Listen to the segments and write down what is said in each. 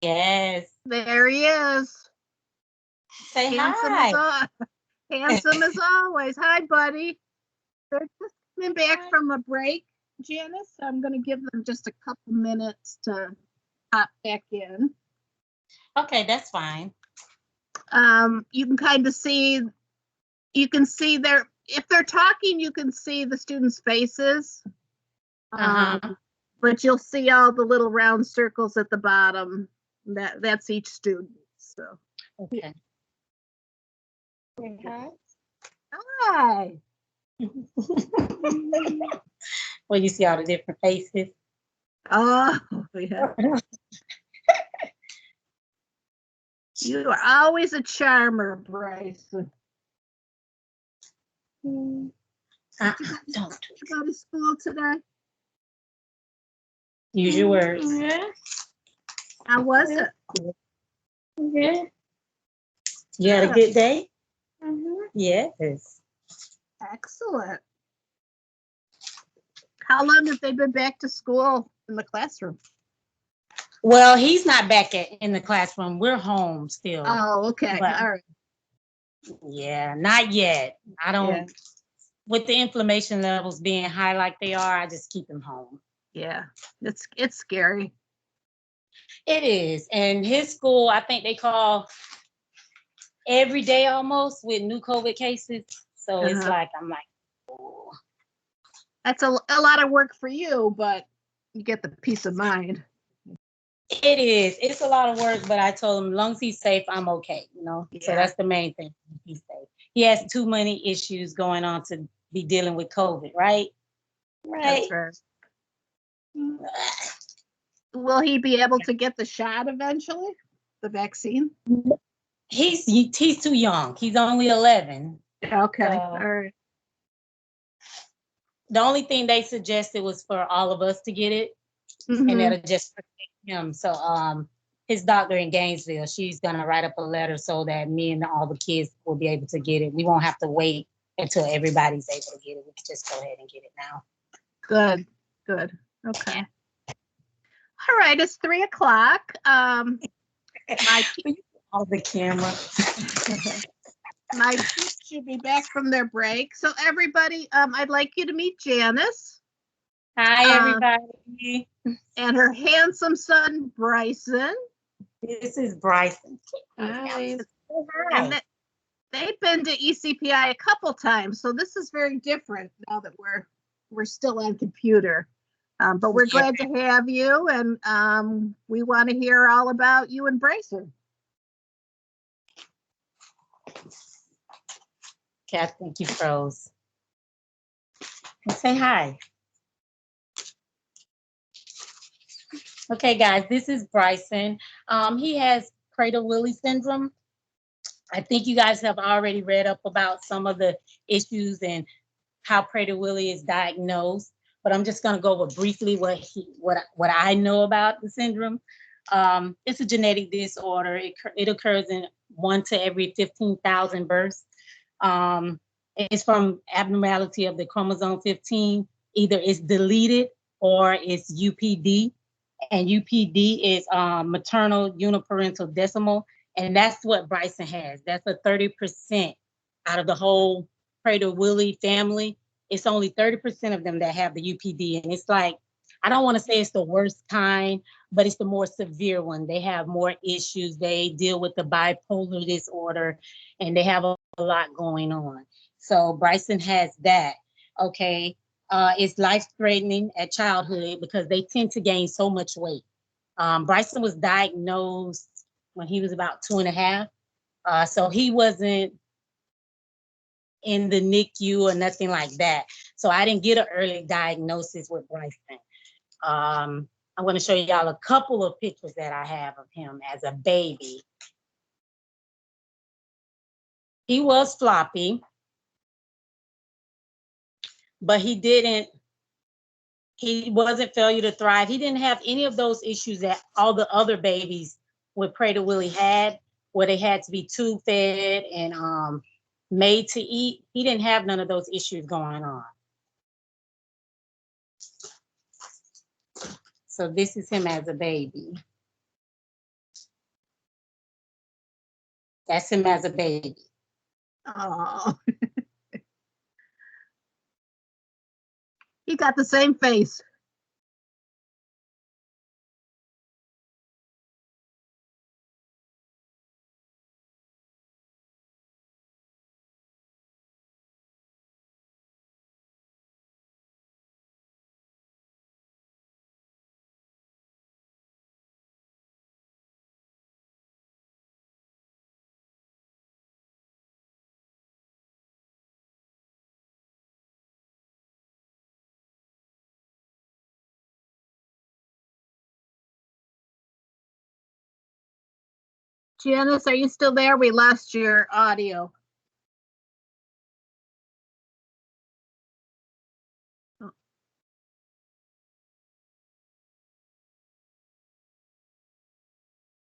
Yes. There he is. Say Handsome hi. as handsome as always. Hi, buddy. They're just coming back from a break, Janice. So I'm going to give them just a couple minutes to hop back in. Okay, that's fine. You can kind of see, you can see their, if they're talking, you can see the students' faces. Uh-huh. But you'll see all the little round circles at the bottom. That's each student. So Okay. Say hi. hi. Well, you see all the different faces. Oh yeah. You are always a charmer, Bryce. Don't. You go to school today? Use your words. Yeah. How was it? Yeah. You had a good day? Mm-hmm. Yes. Excellent. How long have they been back to school in the classroom? Well, he's not back in the classroom. We're home still. Oh, okay. But All right. yeah, not yet. I don't. Yeah. With the inflammation levels being high like they are, I just keep him home. Yeah. It's scary. It is. And his school, I think they call every day almost with new COVID cases. So it's like, I'm like, oh. That's a lot of work for you, but you get the peace of mind. It is. It's a lot of work, but I told him, as long as he's safe, I'm okay. Yeah. So that's the main thing. He's safe. He has too many issues going on to be dealing with COVID, right? That's right. Will he be able to get the shot eventually? The vaccine? He's too young. He's only 11. Okay. So All right. the only thing they suggested was for all of us to get it, Mhm. and that'll just protect him. So his doctor in Gainesville, she's gonna write up a letter so that me and all the kids will be able to get it. We won't have to wait until everybody's able to get it. We can just go ahead and get it now. Good. Good. Okay. All right. It's 3:00. All the camera. My kids should be back from their break. So everybody, I'd like you to meet Janice. Hi, everybody. And her handsome son, Bryson. This is Bryson. Hi. And they've been to ECPI a couple times, so this is very different now that we're still on computer. But we're glad to have you, and we want to hear all about you and Bryson. Okay, I think you froze. Say hi. Okay, guys, this is Bryson. He has Prader-Willi syndrome. I think you guys have already read up about some of the issues and how Prader-Willi is diagnosed, but I'm just going to go over briefly what I know about the syndrome. It's a genetic disorder. It occurs in 1 to every 15,000 births. It's from abnormality of the chromosome 15. Either it's deleted or it's UPD, and UPD is maternal uniparental decimal, and that's what Bryson has. That's a 30% out of the whole Prader-Willi family. It's only 30% of them that have the UPD, and it's like, I don't want to say it's the worst kind, but it's the more severe one. They have more issues. They deal with the bipolar disorder, and they have a lot going on. So Bryson has that. Okay. It's life-threatening at childhood because they tend to gain so much weight. Bryson was diagnosed when he was about 2.5. So he wasn't in the NICU or nothing like that. So I didn't get an early diagnosis with Bryson. I'm going to show y'all a couple of pictures that I have of him as a baby. He was floppy, but he wasn't failure to thrive. He didn't have any of those issues that all the other babies with Prader-Willi had, where they had to be tube fed and made to eat. He didn't have none of those issues going on. So this is him as a baby. That's him as a baby. Oh. He got the same face. Janice, are you still there? We lost your audio.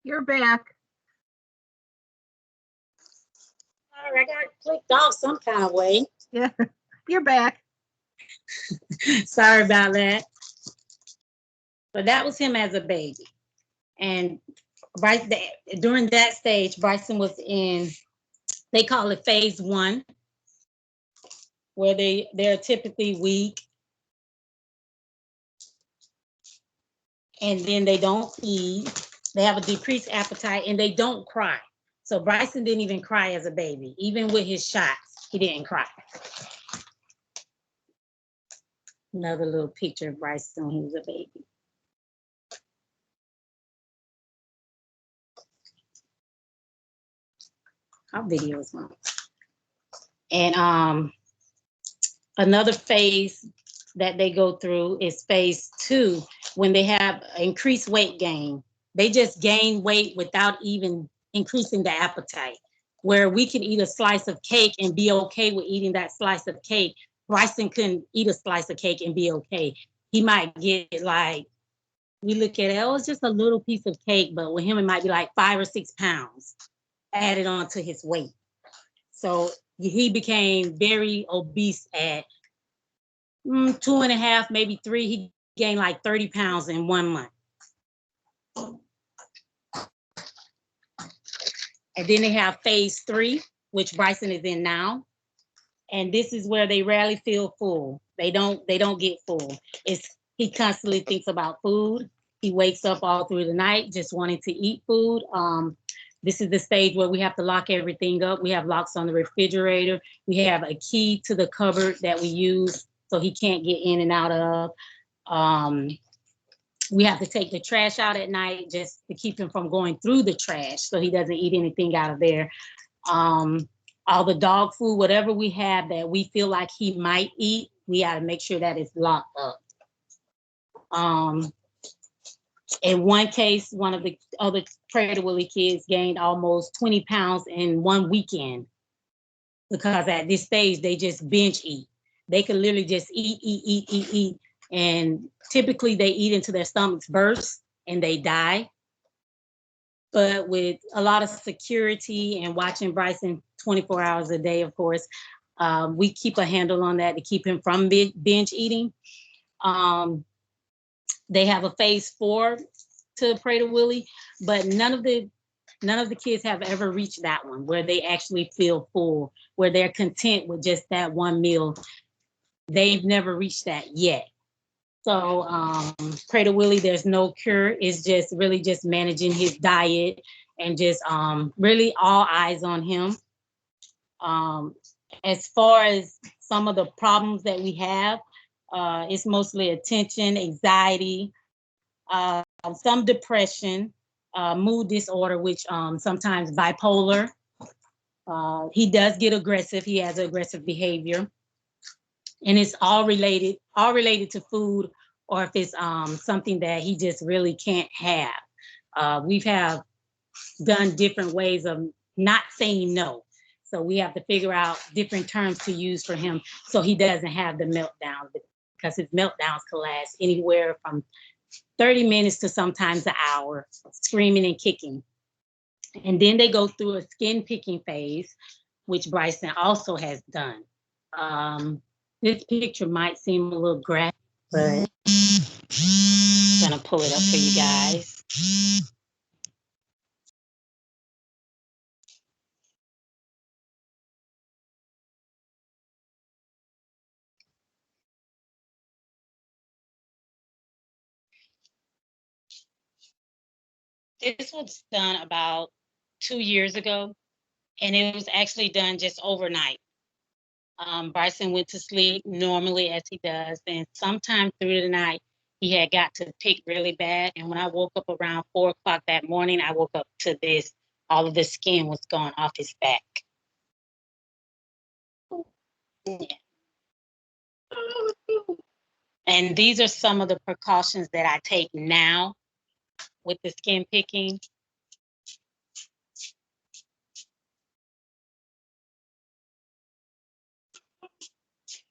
You're back. All right, I got clicked off some kind of way. Yeah, you're back. Sorry about that. But that was him as a baby. And during that stage, Bryson was in, they call it phase 1, where they're typically weak. And then they don't feed. They have a decreased appetite and they don't cry. So Bryson didn't even cry as a baby. Even with his shots, he didn't cry. Another little picture of Bryson when he was a baby. Our videos on. And another phase that they go through is phase 2, when they have increased weight gain. They just gain weight without even increasing the appetite. Where we can eat a slice of cake and be okay with eating that slice of cake, Bryson couldn't eat a slice of cake and be okay. He might get like, we look at it, oh, it's just a little piece of cake, but with him, it might be like 5 or 6 pounds added on to his weight. So he became very obese at 2.5, maybe 3. He gained like 30 pounds in 1 month. And then they have phase 3, which Bryson is in now. And this is where they rarely feel full. They don't get full. He constantly thinks about food. He wakes up all through the night just wanting to eat food. This is the stage where we have to lock everything up. We have locks on the refrigerator. We have a key to the cupboard that we use so he can't get in and out of. We have to take the trash out at night just to keep him from going through the trash so he doesn't eat anything out of there. All the dog food, whatever we have that we feel like he might eat, we got to make sure that it's locked up. In one case, one of the other Prader-Willi kids gained almost 20 pounds in 1 weekend because at this stage, they just binge eat. They can literally just eat. And typically they eat until their stomachs burst and they die. But with a lot of security and watching Bryson 24 hours a day, of course, we keep a handle on that to keep him from binge eating. They have a phase 4 to Prader-Willi, but none of the kids have ever reached that one where they actually feel full, where they're content with just that one meal. They've never reached that yet. So Prader-Willi, there's no cure. It's just really just managing his diet and just really all eyes on him. As far as some of the problems that we have, it's mostly attention, anxiety, some depression, mood disorder, which sometimes bipolar. He does get aggressive. He has aggressive behavior. And it's all related to food, or if it's something that he just really can't have. We've have done different ways of not saying no. So we have to figure out different terms to use for him so he doesn't have the meltdown, because his meltdowns can last anywhere from 30 minutes to sometimes an hour, screaming and kicking. And then they go through a skin picking phase, which Bryson also has done. This picture might seem a little graphic, but I'm gonna pull it up for you guys. This was done about 2 years ago, and it was actually done just overnight. Bryson went to sleep normally as he does, and sometime through the night, he had got to pick really bad. And when I woke up around 4 o'clock that morning, I woke up to this. All of the skin was gone off his back. Yeah. And these are some of the precautions that I take now with the skin picking.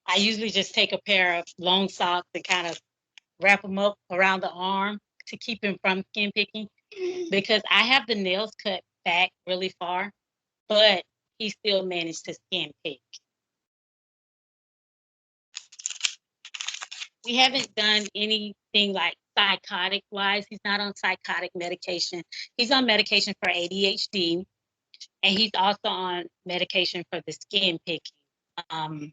I usually just take a pair of long socks and kind of wrap them up around the arm to keep him from skin picking, because I have the nails cut back really far, but he still managed to skin pick. We haven't done anything like psychotic wise. He's not on psychotic medication. He's on medication for ADHD, and he's also on medication for the skin picking. Um,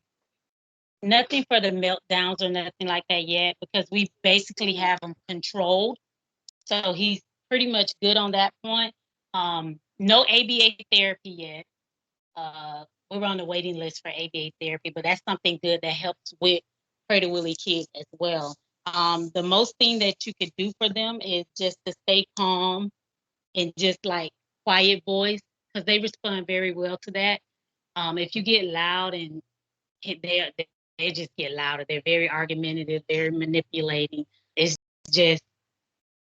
Nothing for the meltdowns or nothing like that yet, because we basically have him controlled. So he's pretty much good on that point. No ABA therapy yet. We're on the waiting list for ABA therapy, but that's something good that helps with Prader-Willi kids as well. The most thing that you could do for them is just to stay calm and just like quiet voice, because they respond very well to that. If you get loud and they just get louder. They're very argumentative, very manipulating. It's just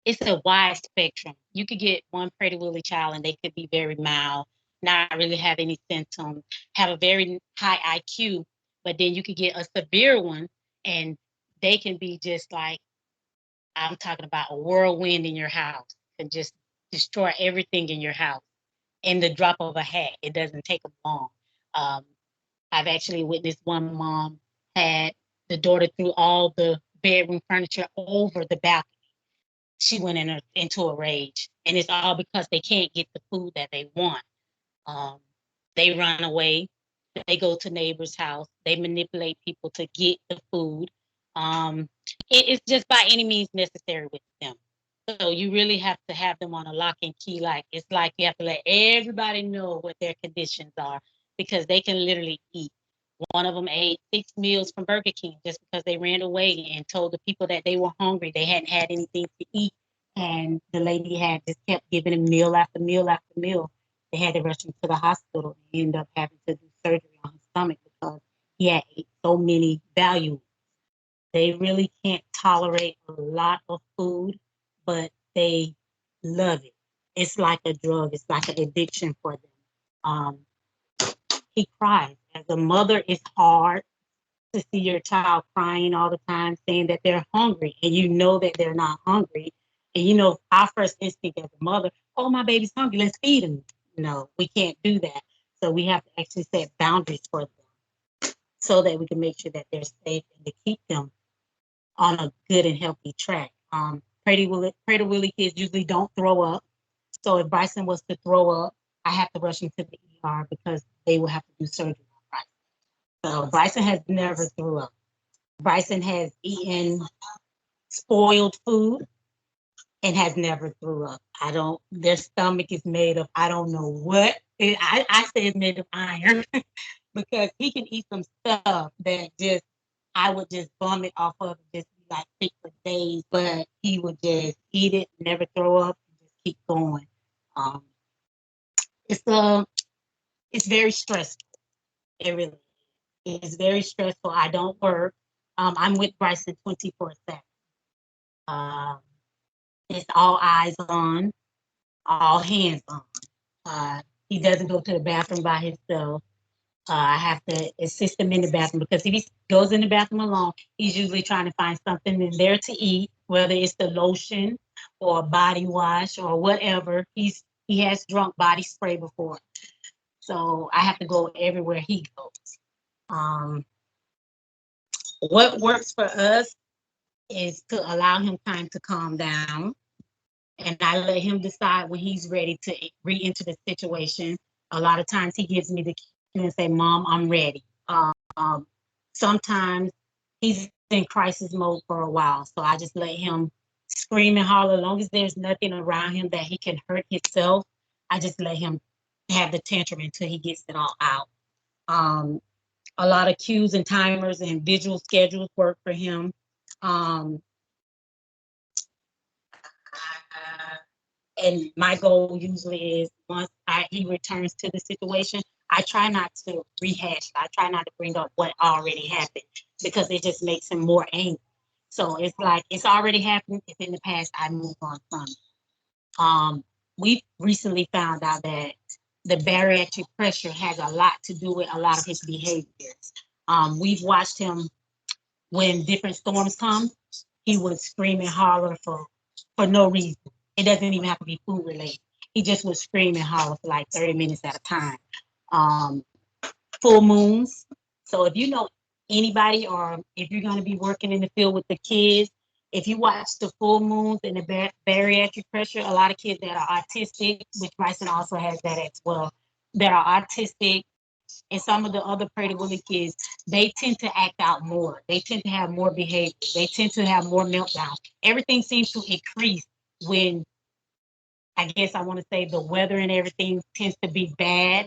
it's a wide spectrum. You could get one Prader-Willi child and they could be very mild, not really have any symptoms, have a very high IQ, but then you could get a severe one and they can be just like, I'm talking about a whirlwind in your house and just destroy everything in your house in the drop of a hat. It doesn't take them long. Um, I've actually witnessed one mom had the daughter threw all the bedroom furniture over the balcony. She went into a rage, and it's all because they can't get the food that they want. Um, they run away. They go to neighbor's house. They manipulate people to get the food. Um, it's just by any means necessary with them. So you really have to have them on a lock and key. Like it's like you have to let everybody know what their conditions are, because they can literally eat. One of them ate 6 meals from Burger King just because they ran away and told the people that they were hungry. They hadn't had anything to eat, and the lady had just kept giving him meal after meal after meal. They had to rush him to the hospital and end up having to do surgery on his stomach because he had ate so many valuables. They really can't tolerate a lot of food, but they love it. It's like a drug. It's like an addiction for them. Um, he cries. As a mother, it's hard to see your child crying all the time, saying that they're hungry, and you know that they're not hungry. And you know, our first instinct as a mother, oh, my baby's hungry, let's feed him. No, we can't do that. So we have to actually set boundaries for them so that we can make sure that they're safe and to keep them on a good and healthy track. Prader-Willi kids usually don't throw up. So if Bryson was to throw up, I have to rush him to the ER because they will have to do surgery on Bryson. So Bryson has never threw up. Bryson has eaten spoiled food and has never threw up. Their stomach is made of, I don't know what. I say it's made of iron because he can eat some stuff that just, I would just vomit off of and just be like sick for days, but he would just eat it, never throw up, and just keep going. Um, it's it's very stressful. It really is very stressful. I don't work. I'm with Bryson 24/7. Um, it's all eyes on, all hands on. He doesn't go to the bathroom by himself. I have to assist him in the bathroom because if he goes in the bathroom alone, he's usually trying to find something in there to eat, whether it's the lotion or a body wash or whatever. He has drunk body spray before, so I have to go everywhere he goes. Um, what works for us is to allow him time to calm down, and I let him decide when he's ready to re-enter the situation. A lot of times he gives me the cue and say, "Mom, I'm ready." Sometimes he's in crisis mode for a while, so I just let him scream and holler. As long as there's nothing around him that he can hurt himself, I just let him have the tantrum until he gets it all out. Um, a lot of cues and timers and visual schedules work for him. Um, and my goal usually is once he returns to the situation, I try not to rehash. I try not to bring up what already happened because it just makes him more angry. So it's like it's already happened. It's in the past. I move on from it. We recently found out that the bariatric pressure has a lot to do with a lot of his behaviors. We've watched him when different storms come, he would scream and holler for no reason. It doesn't even have to be food related. He just would scream and holler for like 30 minutes at a time. Um, Full moons. So if you know anybody or if you're going to be working in the field with the kids, if you watch the full moons and the bariatric pressure, a lot of kids that are autistic, which Bryson also has that as well, that are autistic, and some of the other Prader-Willi kids, they tend to act out more. They tend to have more behavior. They tend to have more meltdowns. Everything seems to increase when I guess I want to say the weather and everything tends to be bad,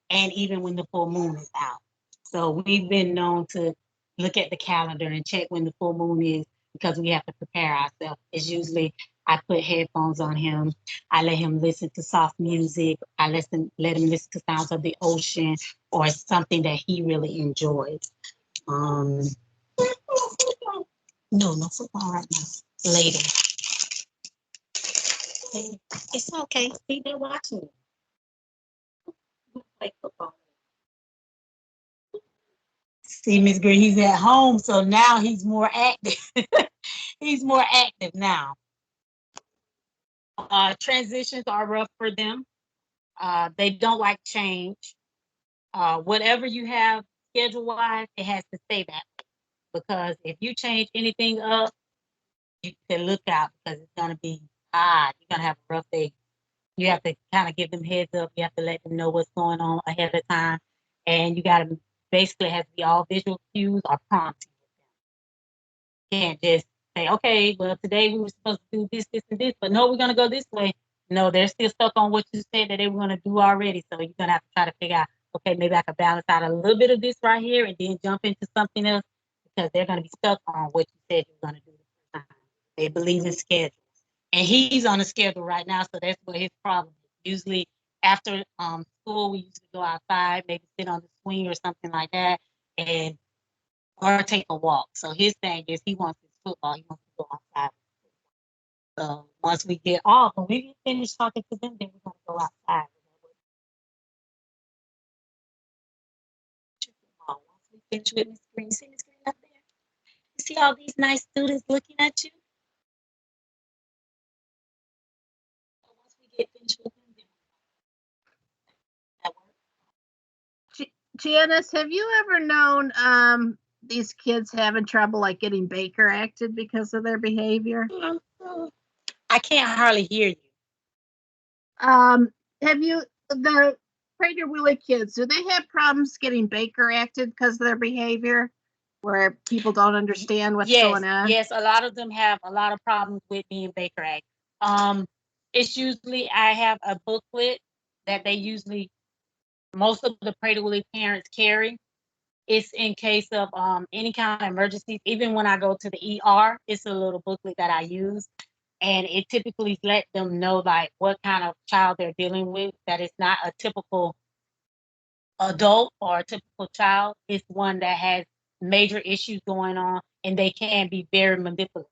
and even when the full moon is out. So we've been known to look at the calendar and check when the full moon is because we have to prepare ourselves. It's usually I put headphones on him. I let him listen to soft music. I let him listen to sounds of the ocean or something that he really enjoys. Um, no football right now. Later. It's okay. See, they're watching you. Play football. See, Miss Green, he's at home, so now he's more active. He's more active now. Transitions are rough for them. They don't like change. Whatever you have schedule wise, it has to stay that way. Because if you change anything up, you can look out because it's gonna be hard. You're gonna have a rough day. You have to kind of give them heads up. You have to let them know what's going on ahead of time, and you got to basically have to be all visual cues or prompts. Can't just say, okay, well, today we were supposed to do this, this, and this, but no, we're going to go this way. No, they're still stuck on what you said that they were going to do already. So you're going to have to try to figure out, okay, maybe I could balance out a little bit of this right here and then jump into something else because they're going to be stuck on what you said you were going to do the first time. They believe in schedules. And he's on a schedule right now, so that's what his problem is. Usually after school, we used to go outside, maybe sit on the swing or something like that, and or take a walk. So his thing is he wants his football. He wants to go outside. So once we get off, when we get finished talking to them, then we're gonna go outside. Once we finish with Miss Green, see Miss Green up there? You see all these nice students looking at you? So once we get finished with them, then that work. Janice, have you ever known these kids having trouble like getting Baker acted because of their behavior? I can't hardly hear you. Have you the Prader-Willi kids, do they have problems getting Baker acted because of their behavior where people don't understand what's going on? Yes, a lot of them have a lot of problems with being Baker Act. It's usually I have a booklet that they usually most of the Prader-Willi parents carry. It's in case of any kind of emergencies. Even when I go to the ER, it's a little booklet that I use, and it typically let them know like what kind of child they're dealing with. That it's not a typical adult or a typical child. It's one that has major issues going on, and they can be very manipulative.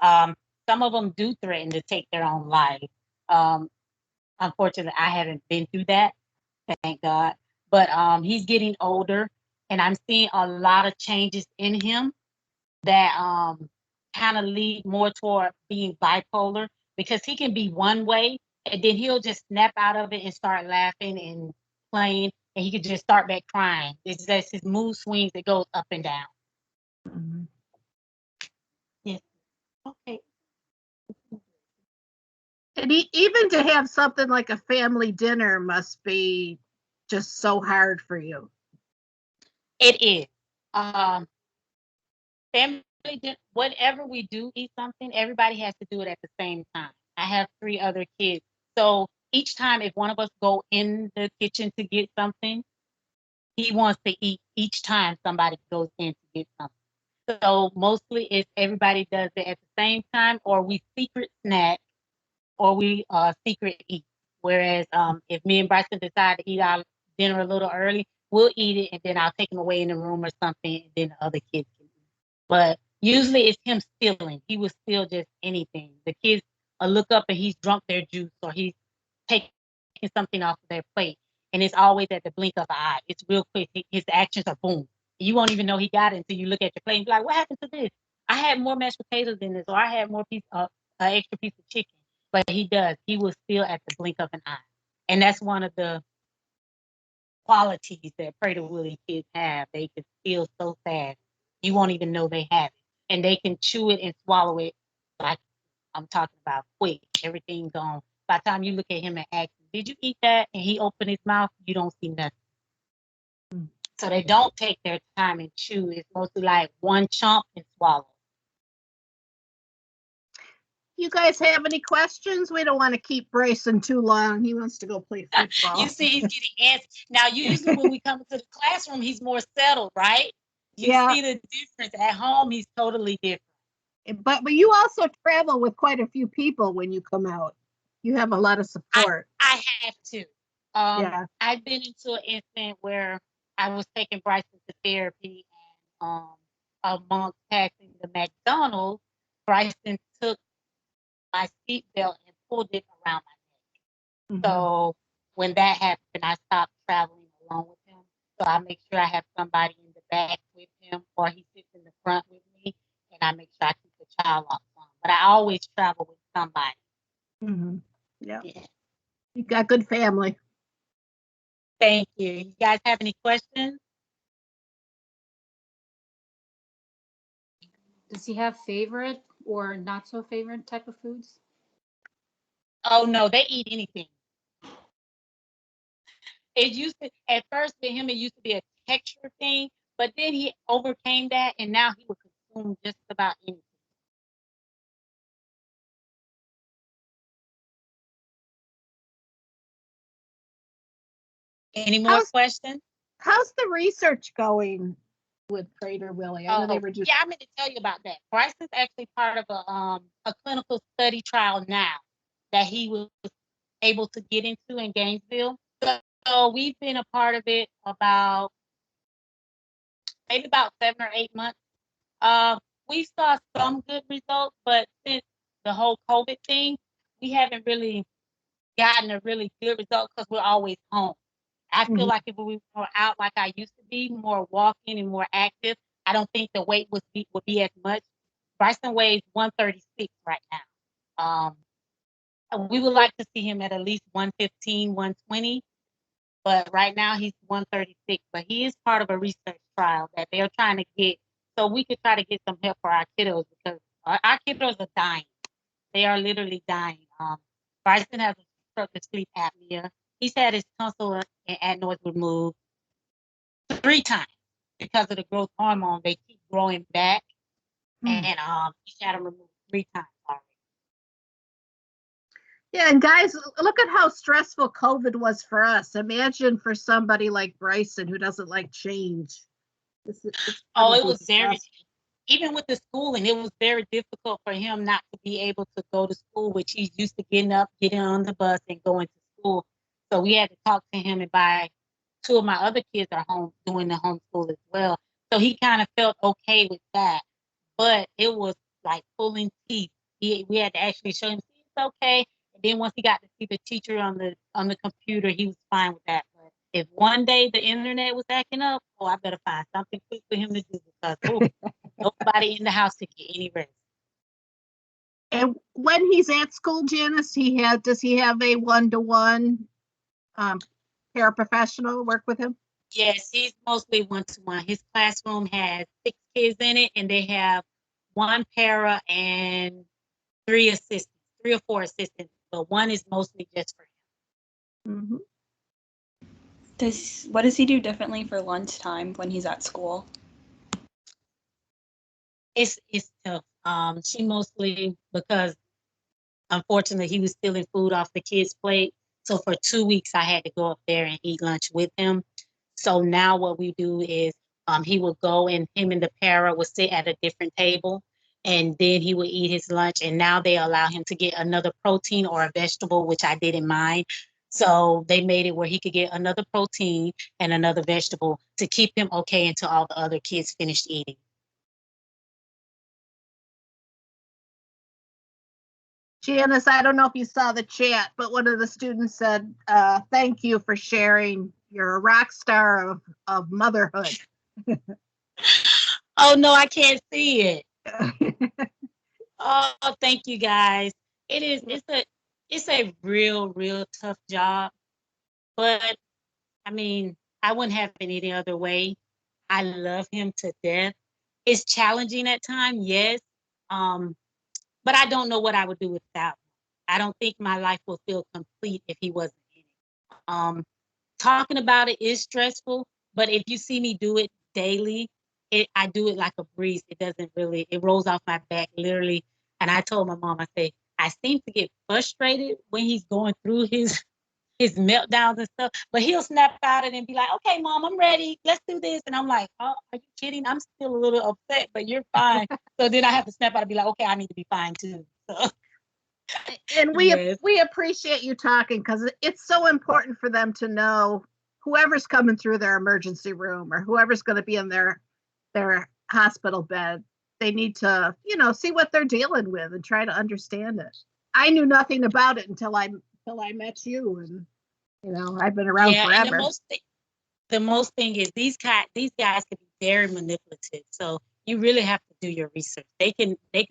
Um, some of them do threaten to take their own life. Um, Unfortunately, I haven't been through that, thank God. But he's getting older, and I'm seeing a lot of changes in him that kind of lead more toward being bipolar because he can be one way and then he'll just snap out of it and start laughing and playing, and he could just start back crying. It's just his mood swings, it goes up and down. Mhm. Yes. Okay. And even to have something like a family dinner must be just so hard for you. It is. Family whenever we do eat something, everybody has to do it at the same time. I have 3 other kids. So each time if one of us go in the kitchen to get something, he wants to eat each time somebody goes in to get something. So mostly it's everybody does it at the same time, or we secret snack, or we secret eat. Whereas if me and Bryson decide to eat our dinner a little early, we'll eat it and then I'll take him away in the room or something, and then the other kids can eat. But usually it's him stealing. He will steal just anything. The kids will look up and he's drunk their juice, or he's taking something off of their plate. And it's always at the blink of an eye. It's real quick. His actions are boom. You won't even know he got it until you look at your plate and be like, what happened to this? I had more mashed potatoes than this, or I had more piece of extra piece of chicken. But he does. He will steal at the blink of an eye. And that's one of the qualities that Pray to Willie kids have. They can steal so fast. You won't even know they have it. And they can chew it and swallow it like I'm talking about quick. Everything gone. By the time you look at him and ask him, did you eat that? And he opened his mouth, you don't see nothing. So they don't take their time and chew. It's mostly like one chomp and swallow. You guys have any questions? We don't want to keep Bryson too long. He wants to go play football. You see, he's getting answers. Now, usually when we come into the classroom, he's more settled, right? You Yeah. see the difference. At home, he's totally different. But you also travel with quite a few people when you come out. You have a lot of support. I have to. Yeah. I've been into an incident where I was taking Bryson to therapy, and amongst passing the McDonald's, Bryson took my seatbelt and pulled it around my neck. Mhm. So when that happened, I stopped traveling along with him. So I make sure I have somebody in the back with him, or he sits in the front with me, and I make sure I keep the child off on. But I always travel with somebody. Mhm. Yeah. Yeah. You got good family. Thank you. You guys have any questions? Does he have favorite or not so favorite type of foods? Oh no, they eat anything. It used to, at first with him, it used to be a texture thing, but then he overcame that, and now he will consume just about anything. Any more questions? How's the research going with Prater Willie? I know they were just yeah, I meant to tell you about that. Bryson's actually part of a clinical study trial now that he was able to get into in Gainesville. So we've been a part of it maybe about 7 or 8 months. We saw some good results, but since the whole COVID thing, we haven't really gotten a really good result because we're always home. I feel like if we were out like I used to be, more walking and more active, I don't think the weight would be as much. Bryson weighs 136 right now. We would like to see him at least 115, 120, but right now he's 136. But he is part of a research trial that they're trying to get, so we could try to get some help for our kiddos, because our kiddos are dying. They are literally dying. Bryson has obstructive sleep apnea. He's had his tonsil and adenoids removed 3 times because of the growth hormone. They keep growing back, and he's had them removed 3 times already. Yeah, and guys, look at how stressful COVID was for us. Imagine for somebody like Bryson who doesn't like change. It was very, even with the schooling, it was very difficult for him not to be able to go to school, which he's used to getting up, getting on the bus, and going to school. So we had to talk to him, and by 2 of my other kids are home doing the homeschool as well. So he kind of felt okay with that. But it was like pulling teeth. We had to actually show him, see, it's okay. And then once he got to see the teacher on the computer, he was fine with that. But if one day the internet was acting up, I better find something quick for him to do, because nobody in the house to get any rest. And when he's at school, Janice, does he have a one-to-one paraprofessional work with him? Yes, he's mostly one-to-one. His classroom has 6 kids in it, and they have 1 para and 3 assistants, 3 or 4 assistants, but 1 is mostly just for him. What does he do differently for lunchtime when he's at school? It's tough. She mostly because unfortunately he was stealing food off the kids' plate. So for 2 weeks I had to go up there and eat lunch with him. So now what we do is he would go and him and the para would sit at a different table and then he would eat his lunch. And now they allow him to get another protein or a vegetable, which I didn't mind. So they made it where he could get another protein and another vegetable to keep him okay until all the other kids finished eating. Janice, I don't know if you saw the chat, but one of the students said, thank you for sharing. You're a rock star of motherhood. Oh no, I can't see it. Oh, thank you guys. It's a real tough job, but I mean, I wouldn't have it any other way. I love him to death. It's challenging at times, yes. Um, but I don't know what I would do without him. I don't think my life will feel complete if he wasn't in it. Talking about it is stressful, but if you see me do it daily, I do it like a breeze. It doesn't really, it rolls off my back literally. And I told my mom, I say, I seem to get frustrated when he's going through his meltdowns and stuff, but he'll snap out of it and be like, okay, mom, I'm ready. Let's do this. And I'm like, oh, are you kidding? I'm still a little upset, but you're fine. So then I have to snap out and be like, okay, I need to be fine too. So, And yes. we appreciate you talking because it's so important for them to know whoever's coming through their emergency room or whoever's going to be in their hospital bed, they need to, see what they're dealing with and try to understand it. I knew nothing about it until I met you, and I've been around Yeah, and forever. the most thing is these guys can be very manipulative. So you really have to do your research. They can make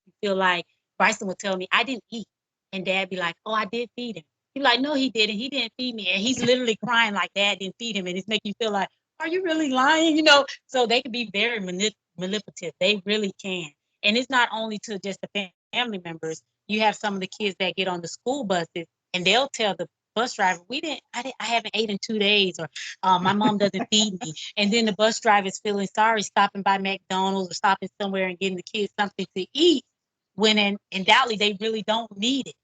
you feel like Bryson would tell me I didn't eat, and Dad be like, "Oh, I did feed him." He like, "No, he didn't. He didn't feed me," and he's literally crying like Dad didn't feed him, and it's making you feel like, "Are you really lying?" So they can be very manipulative. They really can, and it's not only to just the family members. You have some of the kids that get on the school buses, and they'll tell the bus driver, I haven't ate in 2 days, or my mom doesn't feed me. And then the bus driver is feeling sorry, stopping by McDonald's or stopping somewhere and getting the kids something to eat, when undoubtedly they really don't need it.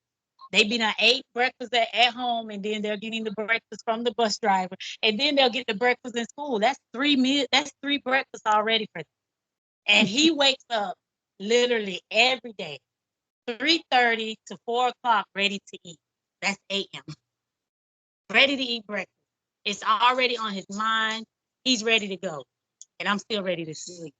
They be done ate breakfast at home, and then they're getting the breakfast from the bus driver, and then they'll get the breakfast in school. That's 3 meals. That's 3 breakfasts already for them. And he wakes up literally every day, 3:30 to 4 o'clock, ready to eat. That's 8 a.m. Ready to eat breakfast. It's already on his mind. He's ready to go. And I'm still ready to sleep.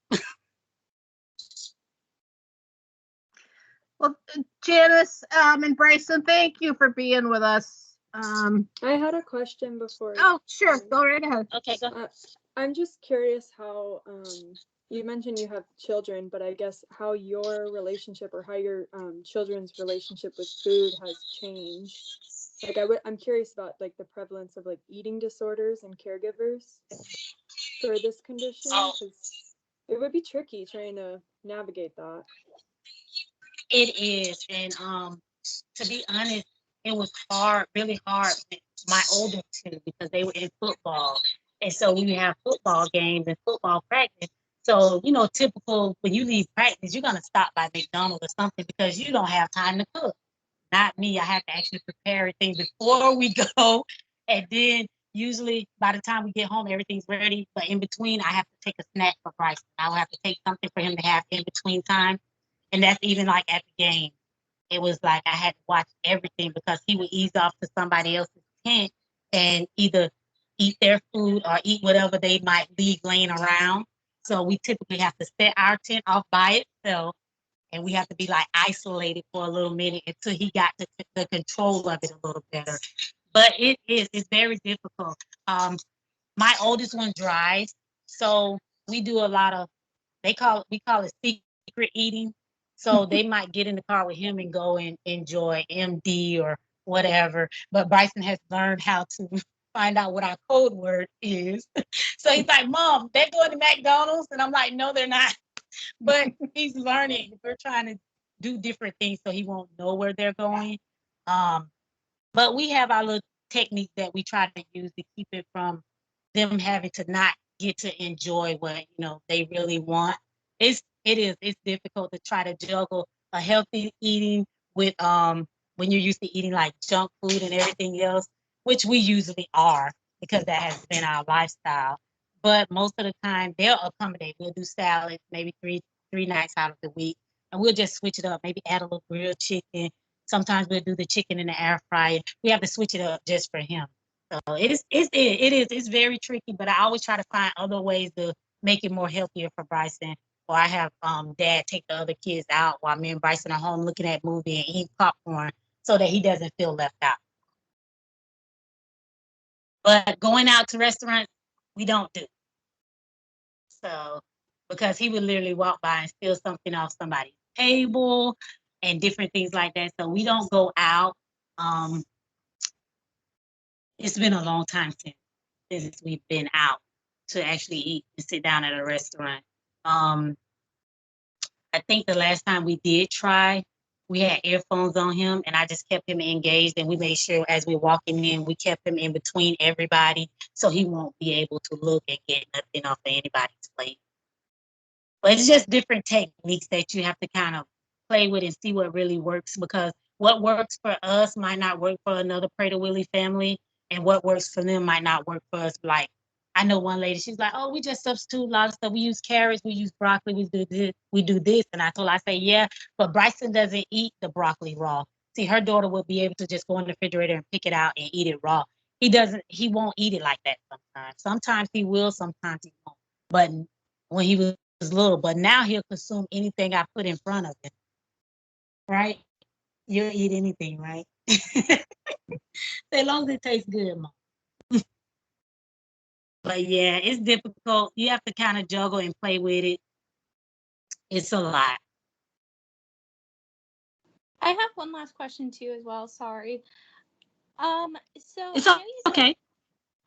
Well, Janice and Bryson, thank you for being with us. I had a question before. Oh, sure. Go right ahead. Okay, go. I'm just curious how you mentioned you have children, but I guess how your relationship or how your children's relationship with food has changed. Like I'm curious about like the prevalence of like eating disorders and caregivers for this condition, because it would be tricky trying to navigate that. It is. And to be honest, it was hard, really hard with my older two because they were in football. And so we have football games and football practice. So, typical when you leave practice, you're gonna stop by McDonald's or something because you don't have time to cook. Not me. I have to actually prepare everything before we go. And then usually by the time we get home, everything's ready. But in between, I have to take a snack for Bryson. I will have to take something for him to have in between time. And that's even like at the game. It was like I had to watch everything because he would ease off to somebody else's tent and either eat their food or eat whatever they might leave laying around. So we typically have to set our tent off by itself, and we have to be like isolated for a little minute until he got the control of it a little better. But it's very difficult. My oldest one drives, so we do a lot of we call it secret eating. So they might get in the car with him and go and enjoy MD or whatever. But Bryson has learned how to find out what our code word is. So he's like, Mom, they're going to McDonald's. And I'm like, no, they're not. But he's learning. We're trying to do different things so he won't know where they're going. But we have our little techniques that we try to use to keep it from them having to not get to enjoy what they really want. It's it is. It's difficult to try to juggle a healthy eating with when you're used to eating like junk food and everything else, which we usually are because that has been our lifestyle. But most of the time they'll accommodate. We'll do salads maybe three nights out of the week, and we'll just switch it up. Maybe add a little grilled chicken. Sometimes we'll do the chicken in the air fryer. We have to switch it up just for him. So it's very tricky, but I always try to find other ways to make it more healthier for Bryson. Or I have dad take the other kids out while me and Bryson are home looking at movie and eating popcorn so that he doesn't feel left out. But going out to restaurants, we don't do. So because he would literally walk by and steal something off somebody's table and different things like that. So we don't go out. Um, it's been a long time since we've been out to actually eat and sit down at a restaurant. Um, I think the last time we did try, we had earphones on him and I just kept him engaged and we made sure as we're walking in, we kept him in between everybody so he won't be able to look and get nothing off of anybody's plate. But it's just different techniques that you have to kind of play with and see what really works because what works for us might not work for another Prater Willie family, and what works for them might not work for us. Like I know one lady, she's like, "Oh, we just substitute a lot of stuff. We use carrots, we use broccoli, we do this." And I told her, I say, "Yeah, but Bryson doesn't eat the broccoli raw. See, her daughter will be able to just go in the refrigerator and pick it out and eat it raw. He doesn't. He won't eat it like that sometimes. Sometimes he will, sometimes he won't. But when he was little, but now he'll consume anything I put in front of him, right? You'll eat anything, right? As long as it tastes good, mom. But yeah, it's difficult. You have to kind of juggle and play with it. It's a lot. I have one last question too as well. Sorry. So It's I know you said okay.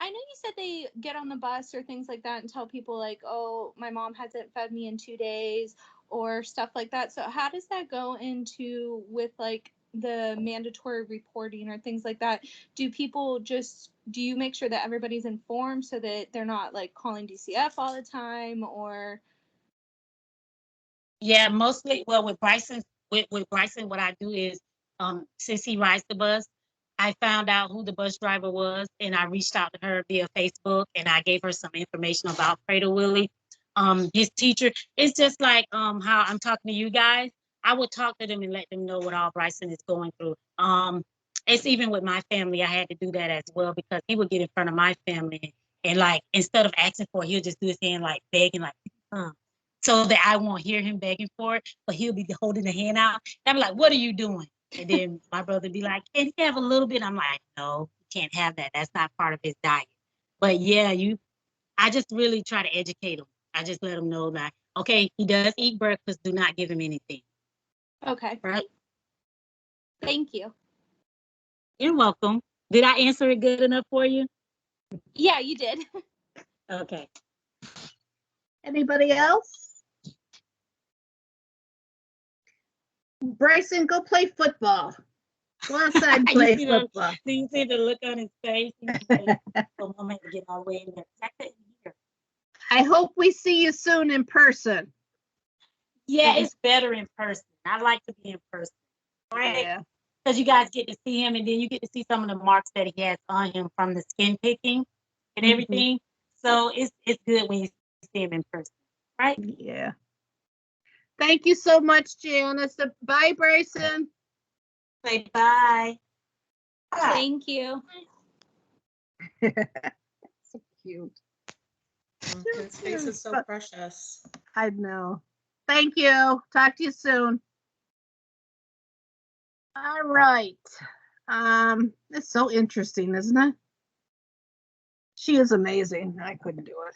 I know you said they get on the bus or things like that and tell people like, "Oh, my mom hasn't fed me in 2 days," or stuff like that. So how does that go into with like the mandatory reporting or things like that? Do you make sure that everybody's informed so that they're not like calling DCF all the time or Yeah, mostly. Well, with Bryson, what I do is, since he rides the bus, I found out who the bus driver was, and I reached out to her via Facebook, and I gave her some information about Prater Willie. His teacher. It's just like how I'm talking to you guys. I would talk to them and let them know what all Bryson is going through. It's even with my family. I had to do that as well because he would get in front of my family and like instead of asking for it, he'll just do his hand like begging, like, so that I won't hear him begging for it, but he'll be holding the hand out. And I'm like, what are you doing? And then my brother be like, can he have a little bit? I'm like, no, you can't have that. That's not part of his diet. But yeah, I just really try to educate him. I just let him know that, okay, he does eat breakfast. Do not give him anything. okay. Right? Thank you. You're welcome. Did I answer it good enough for you? Yeah, you did. Okay. Anybody else? Bryson, go play football. Go outside and play football. Do you see the look on his face? The moment to get all the way in there. I couldn't hear. I hope we see you soon in person. Yeah, it's better in person. I like to be in person. Right? Yeah. Because you guys get to see him and then you get to see some of the marks that he has on him from the skin picking and everything. So it's good when you see him in person. Right? Yeah. Thank you so much, Janice. Bye, Bryson. Say bye. Thank you. So cute. His face is so precious. I know. Thank you. Talk to you soon. All right. It's so interesting, isn't it? She is amazing. I couldn't do it.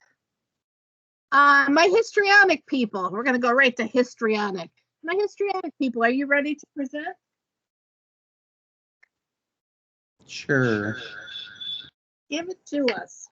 My histrionic people. We're going to go right to histrionic. My histrionic people, are you ready to present? Sure. Give it to us.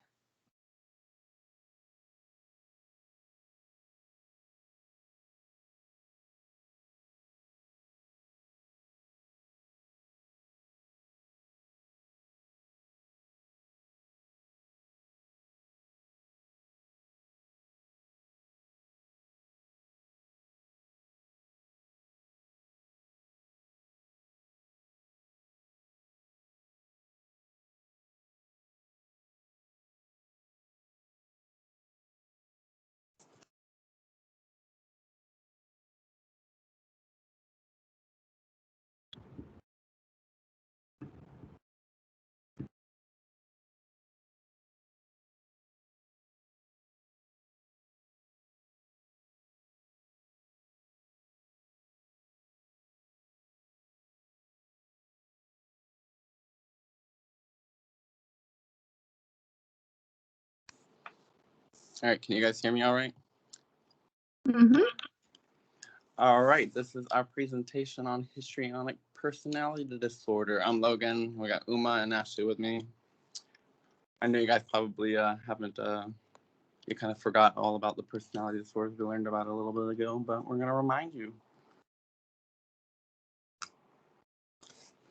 All right, can you guys hear me all right? Mm-hmm. All right, this is our presentation on histrionic personality disorder. I'm Logan. We got Uma and Ashley with me. I know you guys probably haven't, you kind of forgot all about the personality disorders we learned about a little bit ago, but we're going to remind you.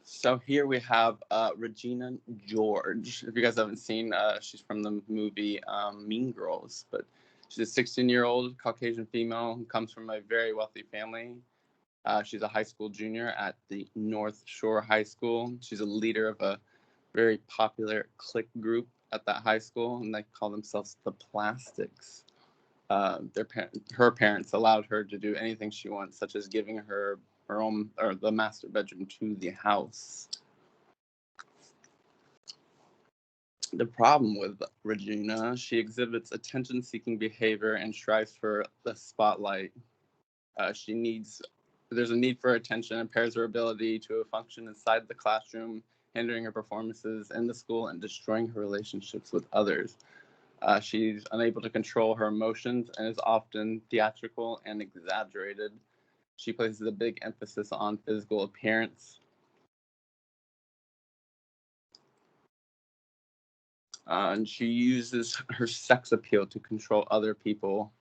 So here we have Regina George. If you guys haven't seen, she's from the movie Mean Girls, but she's a 16-year-old Caucasian female who comes from a very wealthy family. She's a high school junior at the North Shore High School. She's a leader of a very popular clique group at that high school, and they call themselves the Plastics. Her parents allowed her to do anything she wants, such as giving her own, or the master bedroom to the house. The problem with Regina, she exhibits attention-seeking behavior and strives for the spotlight. There's a need for attention, impairs her ability to function inside the classroom, hindering her performances in the school and destroying her relationships with others. She's unable to control her emotions and is often theatrical and exaggerated. She places a big emphasis on physical appearance. And she uses her sex appeal to control other people.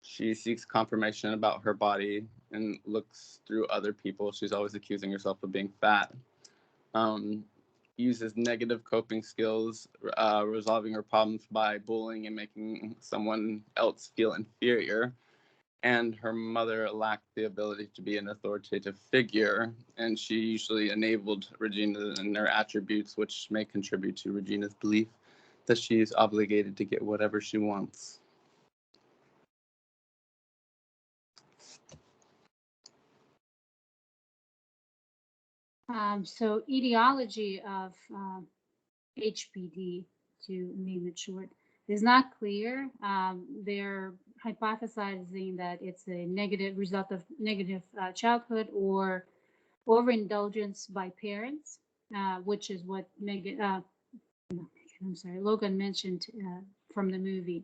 She seeks confirmation about her body and looks through other people. She's always accusing herself of being fat. Uses negative coping skills, resolving her problems by bullying and making someone else feel inferior. And her mother lacked the ability to be an authoritative figure, and she usually enabled Regina in her attributes, which may contribute to Regina's belief that she is obligated to get whatever she wants. So etiology of HPD, to name it short, is not clear. They're hypothesizing that it's a negative result of negative childhood or overindulgence by parents, which is what Logan mentioned from the movie.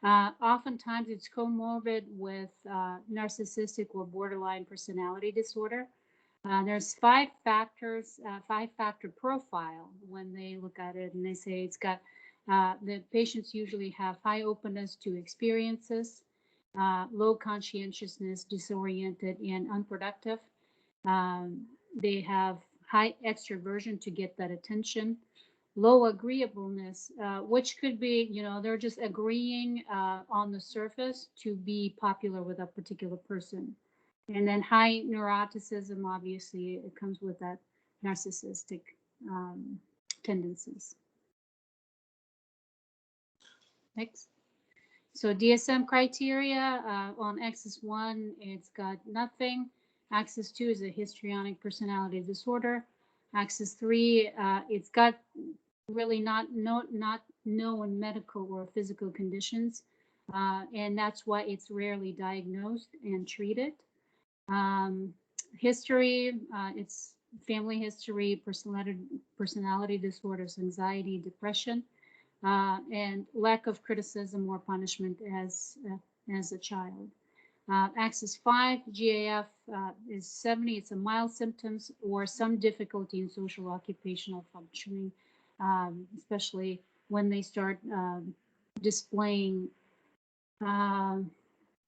Oftentimes, it's comorbid with narcissistic or borderline personality disorder. There's five factor profile when they look at it, and they say it's got the patients usually have high openness to experiences, low conscientiousness, disoriented, and unproductive. They have high extroversion to get that attention, low agreeableness, which could be, they're just agreeing on the surface to be popular with a particular person. And then high neuroticism, obviously, it comes with that narcissistic tendencies. Next. So DSM criteria on axis 1, it's got nothing. Axis 2 is a histrionic personality disorder. Axis 3, it's got really not known medical or physical conditions, and that's why it's rarely diagnosed and treated. History, it's family history, personality disorders, anxiety, depression, and lack of criticism or punishment as a child. Axis 5, GAF is 70. It's a mild symptoms or some difficulty in social occupational functioning, especially when they start displaying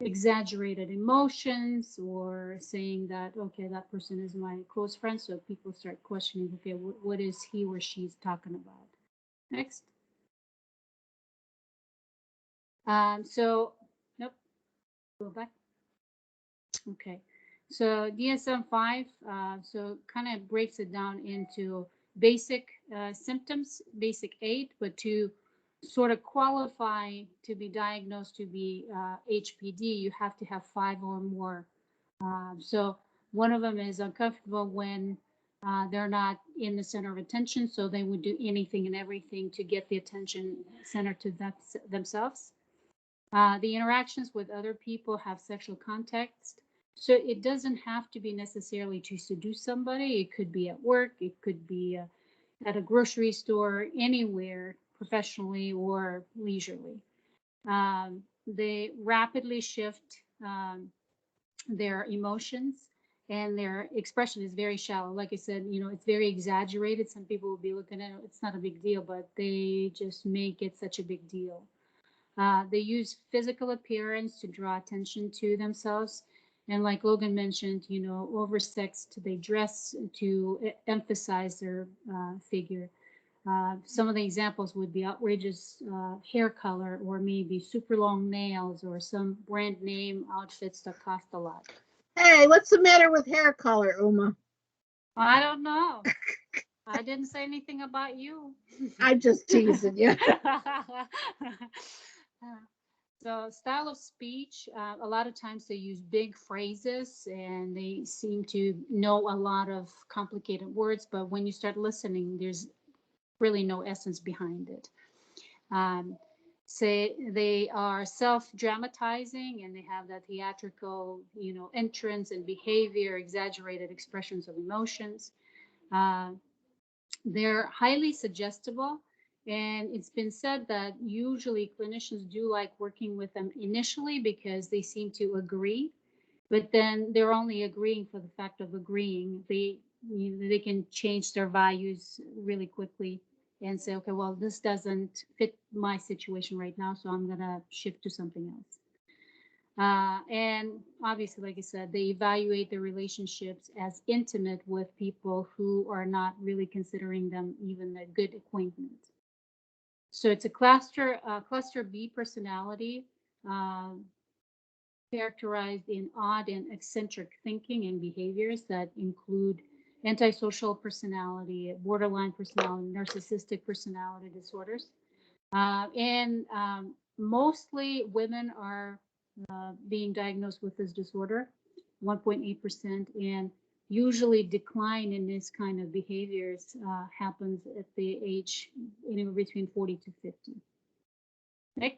exaggerated emotions or saying that, okay, that person is my close friend. So people start questioning, okay, what is he or she's talking about? Next. Nope, go back. Okay, so DSM-5, so kind of breaks it down into basic symptoms, basic 8, but to sort of qualify to be diagnosed to be HPD, you have to have 5 or more. So one of them is uncomfortable when they're not in the center of attention, so they would do anything and everything to get the attention centered to themselves. The interactions with other people have sexual context. So it doesn't have to be necessarily to seduce somebody. It could be at work. It could be at a grocery store, anywhere, professionally or leisurely. They rapidly shift their emotions, and their expression is very shallow. Like I said, it's very exaggerated. Some people will be looking at it, it's not a big deal, but they just make it such a big deal. They use physical appearance to draw attention to themselves. And like Logan mentioned, oversexed, they dress to emphasize their figure. Some of the examples would be outrageous hair color, or maybe super long nails, or some brand name outfits that cost a lot. Hey, what's the matter with hair color, Uma? I don't know. I didn't say anything about you. I'm just teasing you. So style of speech, a lot of times they use big phrases and they seem to know a lot of complicated words, but when you start listening, there's really no essence behind it. Say they are self-dramatizing and they have that theatrical, entrance and behavior, exaggerated expressions of emotions. They're highly suggestible, and it's been said that usually clinicians do like working with them initially because they seem to agree, but then they're only agreeing for the fact of agreeing. They can change their values really quickly and say, okay, well, this doesn't fit my situation right now, so I'm gonna shift to something else. And obviously, like I said, they evaluate their relationships as intimate with people who are not really considering them even a good acquaintance. So it's a cluster B personality, uh, characterized in odd and eccentric thinking and behaviors that include antisocial personality, borderline personality, narcissistic personality disorders. And mostly women are being diagnosed with this disorder, 1.8%, and usually decline in this kind of behaviors happens at the age anywhere between 40 to 50. Next.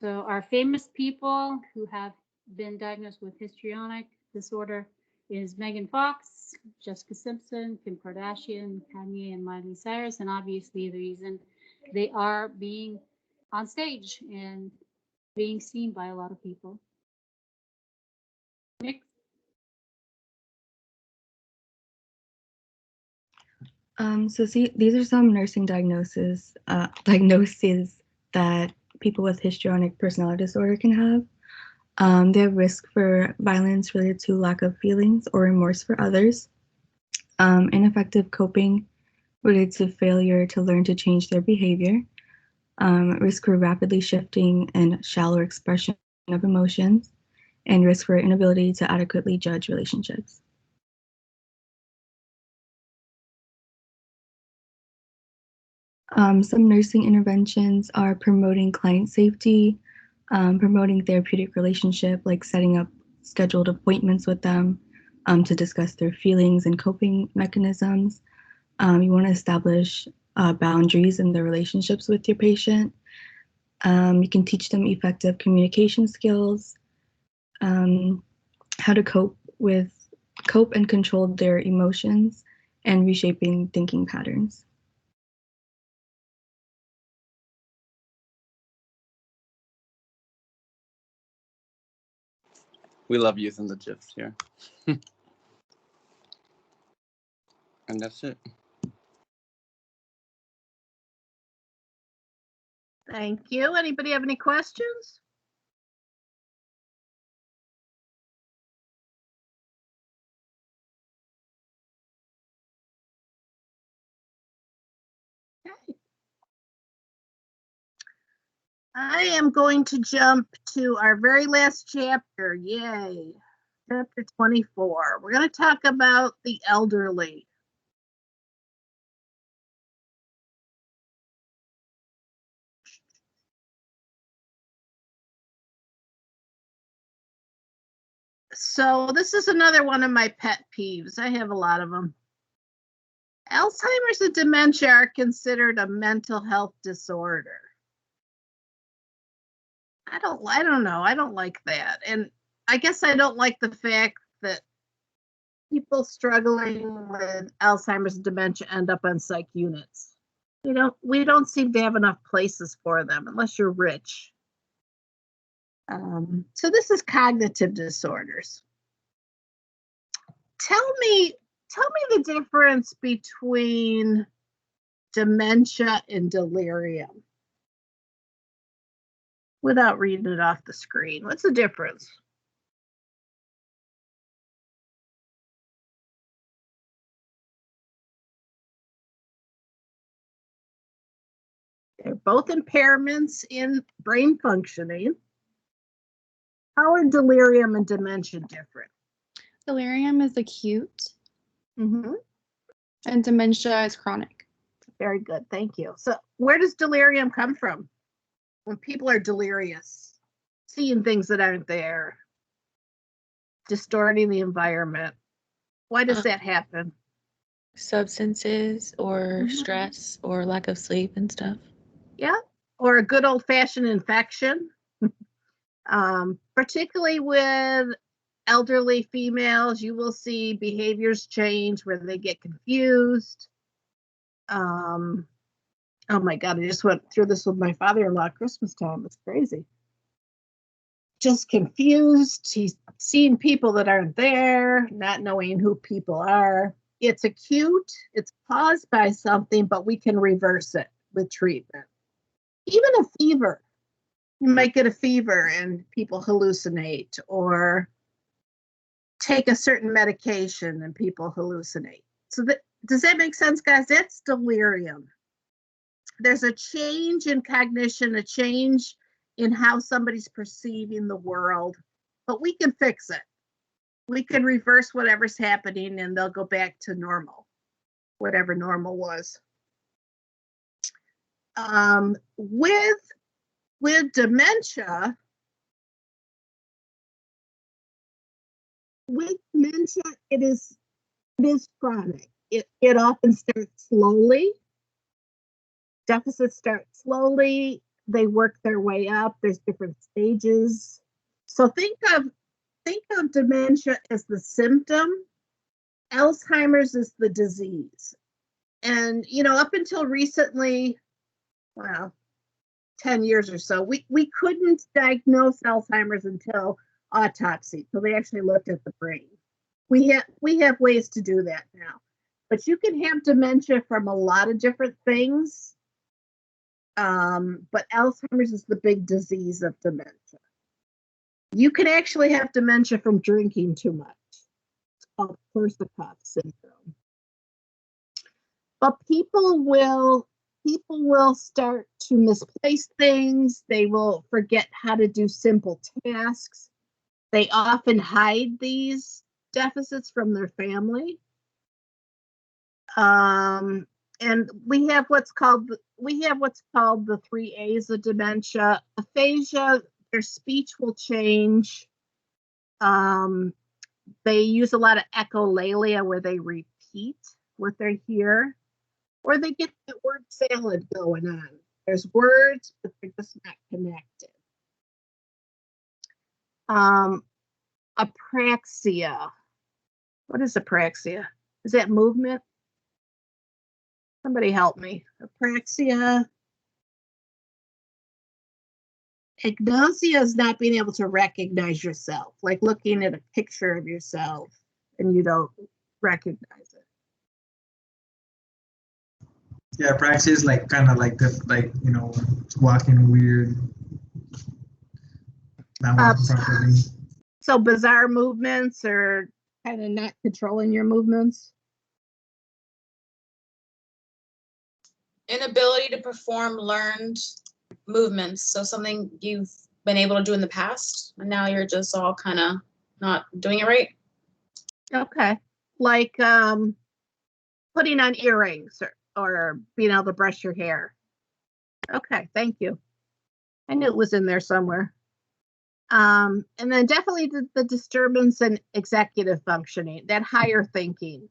So our famous people who have been diagnosed with histrionic disorder is Megan Fox, Jessica Simpson, Kim Kardashian, Kanye, and Miley Cyrus. And obviously the reason they are being on stage and being seen by a lot of people. Next. So see, these are some nursing diagnoses that people with histrionic personality disorder can have. They have risk for violence related to lack of feelings or remorse for others, ineffective coping related to failure to learn to change their behavior, risk for rapidly shifting and shallow expression of emotions, and risk for inability to adequately judge relationships. Some nursing interventions are promoting client safety, promoting therapeutic relationship, like setting up scheduled appointments with them to discuss their feelings and coping mechanisms. You want to establish boundaries in the relationships with your patient. You can teach them effective communication skills, how to cope and control their emotions, and reshaping thinking patterns. We love using the GIFs here. And that's it. Thank you. Anybody have any questions? Okay. I am going to jump to our very last chapter. Yay. Chapter 24. We're going to talk about the elderly. So this is another one of my pet peeves. I have a lot of them. Alzheimer's and dementia are considered a mental health disorder. I don't know. I don't like that. And I guess I don't like the fact that people struggling with Alzheimer's and dementia end up on psych units. We don't seem to have enough places for them unless you're rich. So this is cognitive disorders. Tell me the difference between dementia and delirium without reading it off the screen. What's the difference? They're both impairments in brain functioning. How are delirium and dementia different? Delirium is acute Mm-hmm. and dementia is chronic. Very good, thank you. So where does delirium come from? When people are delirious, seeing things that aren't there, distorting the environment. Why does that happen? Substances or stress or lack of sleep and stuff. Yeah, or a good old-fashioned infection. Particularly with elderly females, you will see behaviors change where they get confused. Oh my God, I just went through this with my father-in-law at Christmas time. It's crazy. Just confused. He's seeing people that aren't there, not knowing who people are. It's acute. It's caused by something, but we can reverse it with treatment. Even a fever. You might get a fever and people hallucinate, or take a certain medication and people hallucinate. So does that make sense, guys? That's delirium. There's a change in cognition, a change in how somebody's perceiving the world, but we can fix it. We can reverse whatever's happening and they'll go back to normal, whatever normal was. With dementia, it is chronic. It often starts slowly. Deficits start slowly. They work their way up. There's different stages. So think of dementia as the symptom. Alzheimer's is the disease. And, up until recently, well, 10 years or so, we couldn't diagnose Alzheimer's until autopsy. So they actually looked at the brain. We have ways to do that now. But you can have dementia from a lot of different things. But Alzheimer's is the big disease of dementia. You can actually have dementia from drinking too much. It's called Korsakoff syndrome. But people will start to misplace things. They will forget how to do simple tasks. They often hide these deficits from their family. And we have what's called the 3 A's of dementia. Aphasia, their speech will change. They use a lot of echolalia where they repeat what they hear, or they get that word salad going on. There's words, but they're just not connected. Apraxia. What is apraxia? Is that movement? Somebody help me. Apraxia. Agnosia is not being able to recognize yourself, like looking at a picture of yourself and you don't recognize it. Yeah, apraxia is like kind of like this, like, walking weird, not walking properly. So bizarre movements, or kind of not controlling your movements. Inability to perform learned movements. So something you've been able to do in the past, and now you're just all kind of not doing it right. Okay. Like putting on earrings or being able to brush your hair. Okay, thank you. I knew it was in there somewhere. And then definitely the disturbance in executive functioning, that higher thinking,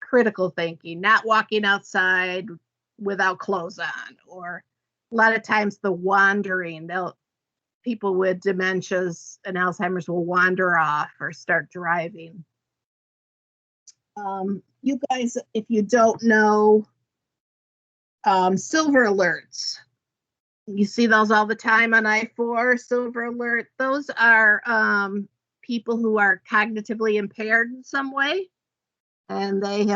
critical thinking, not walking outside without clothes on, or a lot of times the wandering. People with dementias and Alzheimer's will wander off or start driving. You guys, if you don't know, Silver alerts. You see those all the time on I-4, silver alert. Those are people who are cognitively impaired in some way, and they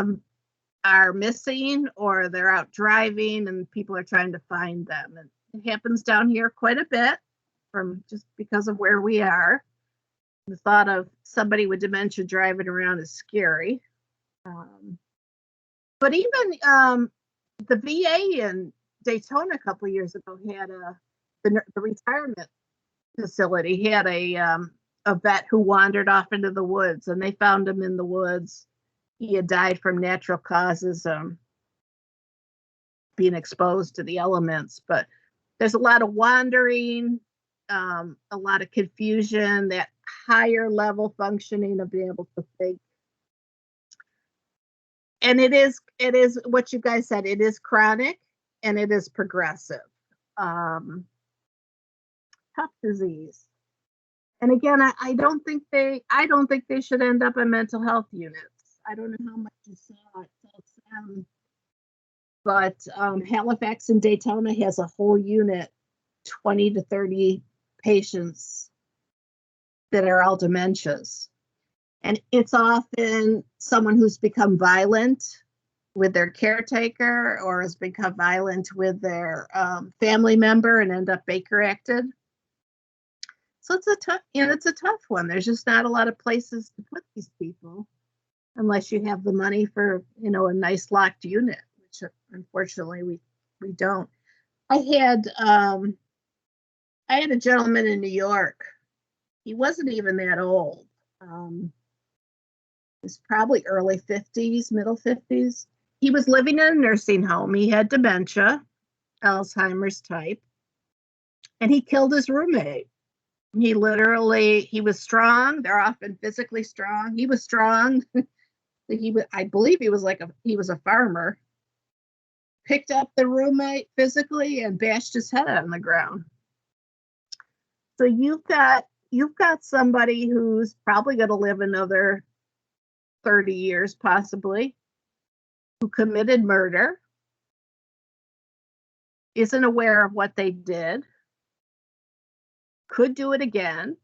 are missing, or they're out driving and people are trying to find them. And it happens down here quite a bit from just because of where we are. The thought of somebody with dementia driving around is scary. But even the VA in Daytona a couple years ago had the retirement facility had a vet who wandered off into the woods, and they found him in the woods. He had died from natural causes, being exposed to the elements. But there's a lot of wandering, a lot of confusion, that higher level functioning of being able to think. And it is what you guys said, it is chronic and it is progressive. Tough disease. And again, I don't think they should end up in mental health units. I don't know how much you saw it. But Halifax and Daytona has a whole unit, 20 to 30 patients that are all dementias. And it's often someone who's become violent with their caretaker or has become violent with their family member and end up Baker acted. So it's a tough one. There's just not a lot of places to put these people unless you have the money for, a nice locked unit, which unfortunately we don't. I had a gentleman in New York. He wasn't even that old. He's probably early 50s, middle 50s. He was living in a nursing home. He had dementia, Alzheimer's type, and he killed his roommate. He was strong. They're often physically strong. He was strong. I believe he was a farmer. Picked up the roommate physically and bashed his head on the ground. So you've got somebody who's probably going to live another 30 years possibly, who committed murder, isn't aware of what they did, could do it again.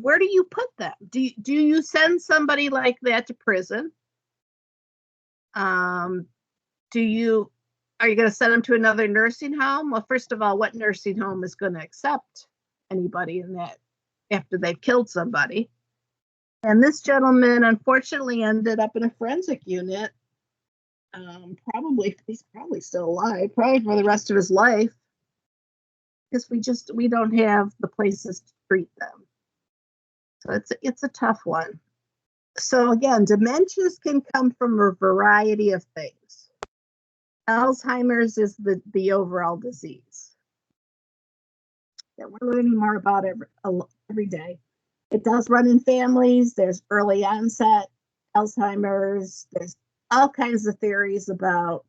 Where do you put them? Do you send somebody like that to prison? Are you going to send them to another nursing home? Well, first of all, what nursing home is going to accept anybody in that after they've killed somebody? And this gentleman unfortunately ended up in a forensic unit. He's probably still alive, probably for the rest of his life, because we don't have the places to treat them. So it's a tough one. So again, dementias can come from a variety of things. Alzheimer's is the overall disease that we're learning more about every day. It does run in families. There's early onset Alzheimer's. There's all kinds of theories about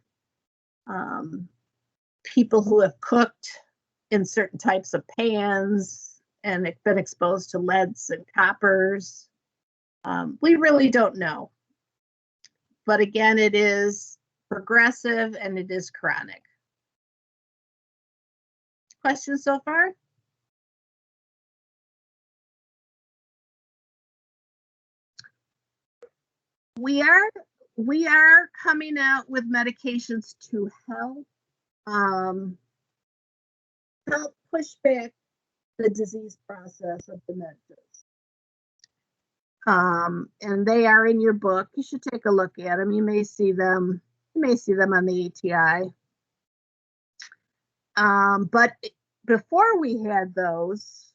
people who have cooked in certain types of pans and been exposed to leads and coppers. We really don't know. But again, it is progressive and it is chronic. Questions so far? We are coming out with medications to help push back the disease process of dementias. And they are in your book. You should take a look at them. You may see them on the ATI. But before we had those,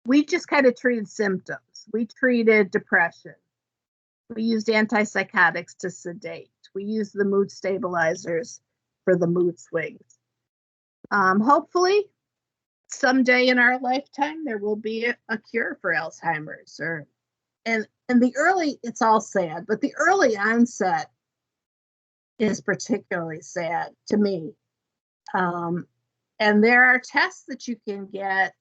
we just kind of treated symptoms. We treated depression. We used antipsychotics to sedate. We used the mood stabilizers for the mood swings. Hopefully, someday in our lifetime, there will be a cure for Alzheimer's. And the early, it's all sad, but the early onset is particularly sad to me. And there are tests that you can get.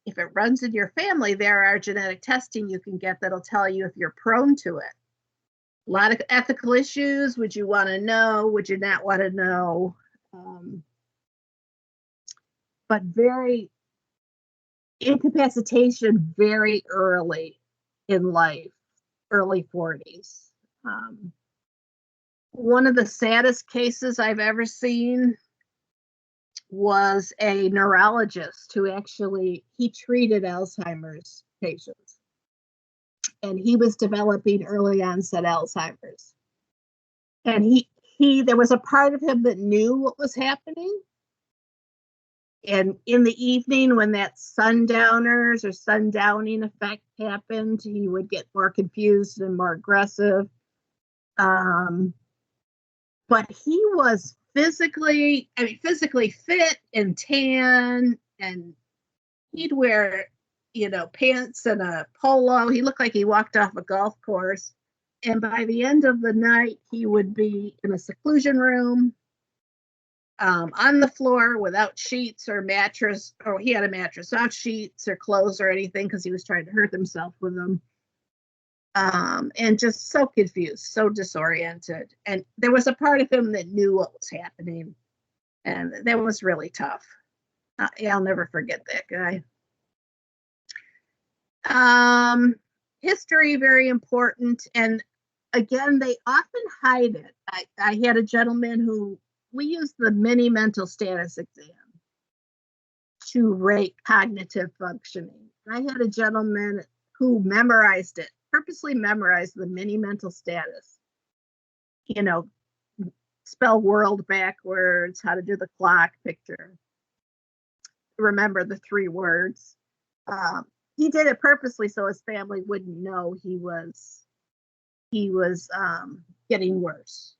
If it runs in your family, there are genetic testing you can get that'll tell you if you're prone to it. A lot of ethical issues. Would you want to know? Would you not want to know? But very incapacitation very early in life, early 40s. One of the saddest cases I've ever seen was a neurologist who actually, he treated Alzheimer's patients. And he was developing early onset Alzheimer's. And there was a part of him that knew what was happening. And in the evening, when that sundowners or sundowning effect happened, he would get more confused and more aggressive. But he was physically fit and tan, and he'd wear, pants and a polo. He looked like he walked off a golf course. And by the end of the night, he would be in a seclusion room, on the floor without sheets or mattress, or he had a mattress, not sheets or clothes or anything, because he was trying to hurt himself with them. And just so confused, so disoriented. And there was a part of him that knew what was happening. And that was really tough. I'll never forget that guy. History, very important. And again, they often hide it. I had a gentleman who, we used the mini mental status exam to rate cognitive functioning. I had a gentleman who memorized it, purposely memorized the mini mental status. Spell world backwards, how to do the clock picture, remember the 3 words. He did it purposely so his family wouldn't know he was getting worse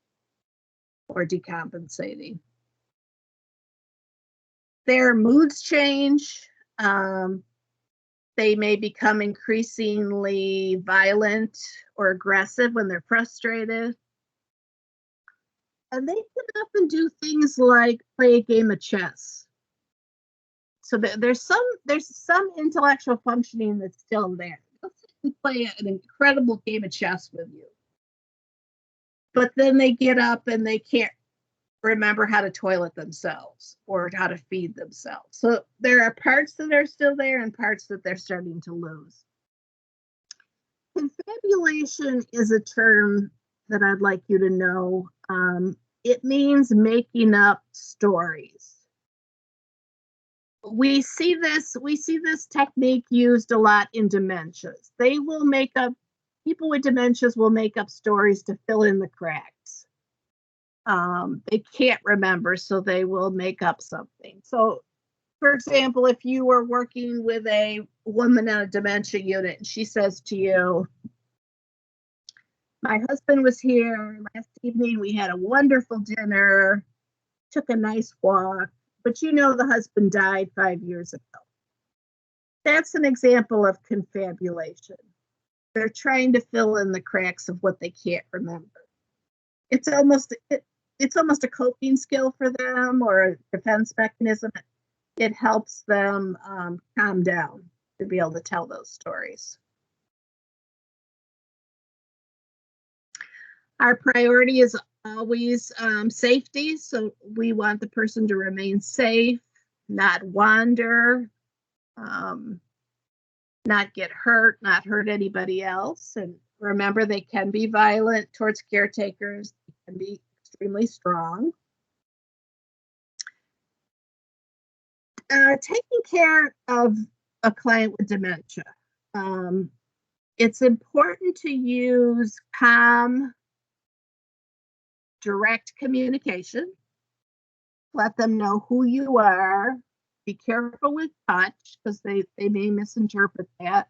or decompensating. Their moods change. They may become increasingly violent or aggressive when they're frustrated. And they can often do things like play a game of chess. So there's some intellectual functioning that's still there. They'll play an incredible game of chess with you. But then they get up and they can't remember how to toilet themselves or how to feed themselves. So there are parts that are still there and parts that they're starting to lose. Confabulation is a term that I'd like you to know. It means making up stories. We see this technique used a lot in dementias. People with dementias will make up stories to fill in the cracks. They can't remember, so they will make up something. So, for example, if you were working with a woman on a dementia unit and she says to you, my husband was here last evening, we had a wonderful dinner, took a nice walk, but the husband died 5 years ago. That's an example of confabulation. They're trying to fill in the cracks of what they can't remember. It's almost a coping skill for them or a defense mechanism. It helps them calm down to be able to tell those stories. Our priority is always safety. So we want the person to remain safe, not wander, not get hurt, not hurt anybody else. And remember, they can be violent towards caretakers. They can be extremely strong. Taking care of a client with dementia. It's important to use calm, direct communication. Let them know who you are. Be careful with touch because they may misinterpret that,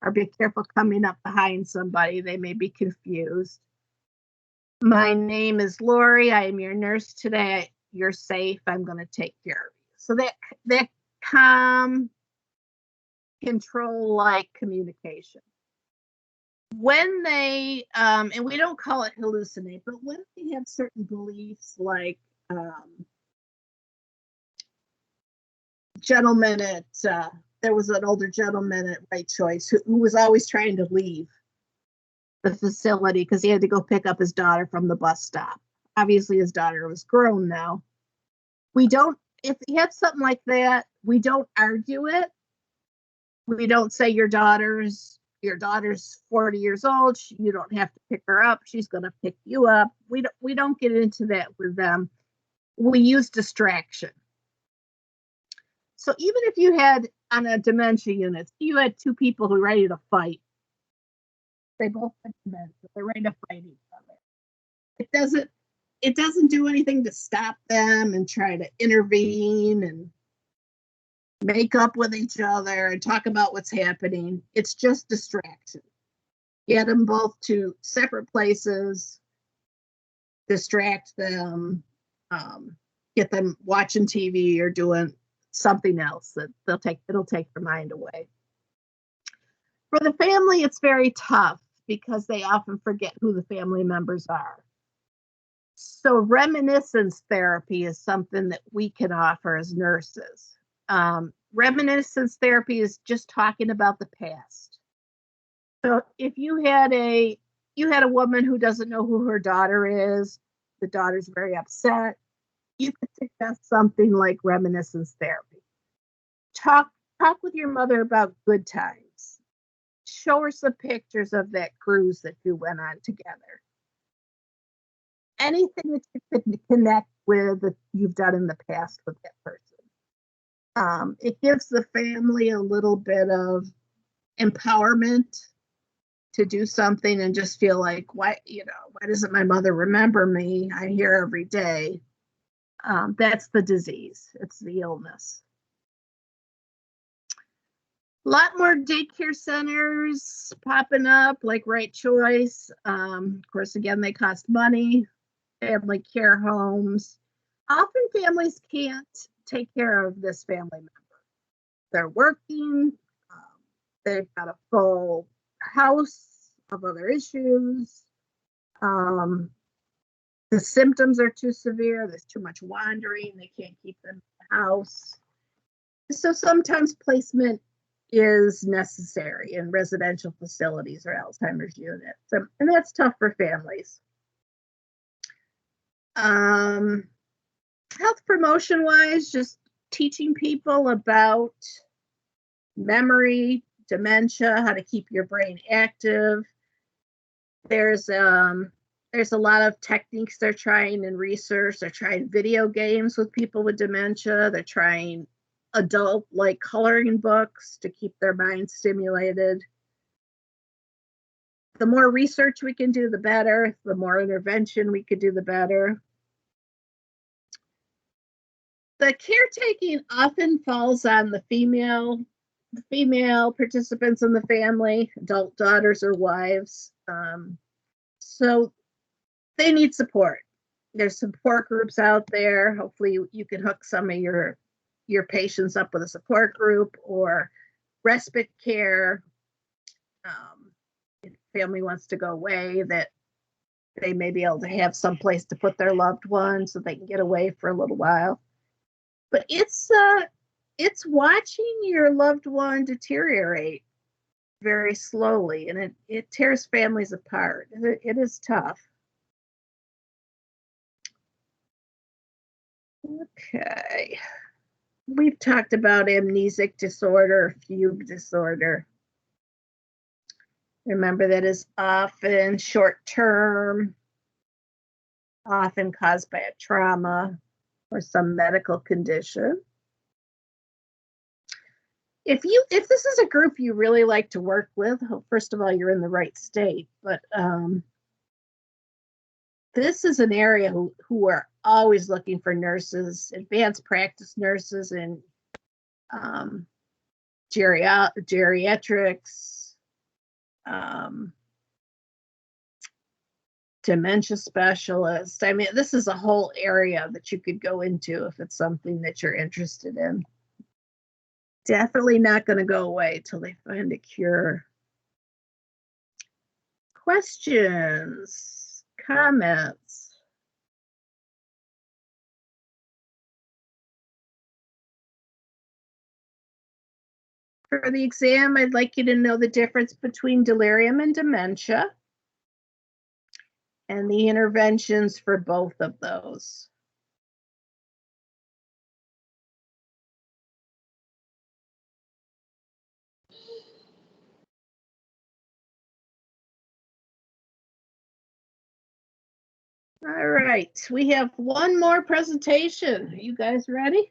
or be careful coming up behind somebody. They may be confused. My name is Lori. I am your nurse today. You're safe. I'm going to take care of you. So that calm, control-like communication. When they, and we don't call it hallucinate, but when they have certain beliefs like there was an older gentleman at Right Choice who was always trying to leave. the facility because he had to go pick up his daughter from the bus stop. Obviously, his daughter was grown now. We don't, if he had something like that, we don't argue it. We don't say your daughter's 40 years old. You don't have to pick her up. She's going to pick you up. We don't get into that with them. We use distraction. So even if you had on a dementia unit, you had two people who are ready to fight. They both have dementia. They're ready to fight each other. It doesn't do anything to stop them and try to intervene and make up with each other and talk about what's happening. It's just distraction. Get them both to separate places, distract them, get them watching TV or doing something else that it'll take their mind away. For the family, it's very tough because they often forget who the family members are. So reminiscence therapy is something that we can offer as nurses. Reminiscence therapy is just talking about the past. So if you had a woman who doesn't know who her daughter is, the daughter's very upset, you could suggest something like reminiscence therapy. Talk with your mother about good times. Show her some pictures of that cruise that you went on together. Anything that you could connect with that you've done in the past with that person. It gives the family a little bit of empowerment to do something and just feel like, why doesn't my mother remember me? I'm here every day. That's the disease. It's the illness. A lot more daycare centers popping up, like Right Choice. Of course, again, they cost money. Family care homes. Often families can't take care of this family member. They're working. They've got a full house of other issues. The symptoms are too severe. There's too much wandering. They can't keep them in the house. So sometimes placement is necessary in residential facilities or Alzheimer's units. And that's tough for families. Health promotion wise, just teaching people about memory, dementia, how to keep your brain active. There's a lot of techniques they're trying in research. They're trying video games with people with dementia. They're trying adult like coloring books to keep their mind stimulated. The more research we can do, the better. The more intervention we could do, the better. The caretaking often falls on the female participants in the family, adult daughters or wives. So they need support. There's support groups out there. Hopefully you can hook some of your patients up with a support group or respite care. If family wants to go away, that they may be able to have some place to put their loved one so they can get away for a little while. But it's watching your loved one deteriorate very slowly, and it tears families apart. It is tough. Okay. We've talked about amnesic disorder, fugue disorder. Remember, that is often short-term, often caused by a trauma or some medical condition. If this is a group you really like to work with, first of all, you're in the right state, but this is an area who are always looking for nurses, advanced practice nurses in geriatrics, dementia specialists. I mean, this is a whole area that you could go into if it's something that you're interested in. Definitely not going to go away till they find a cure. Questions, comments? For the exam, I'd like you to know the difference between delirium and dementia. and the interventions for both of those. All right, we have one more presentation. Are you guys ready?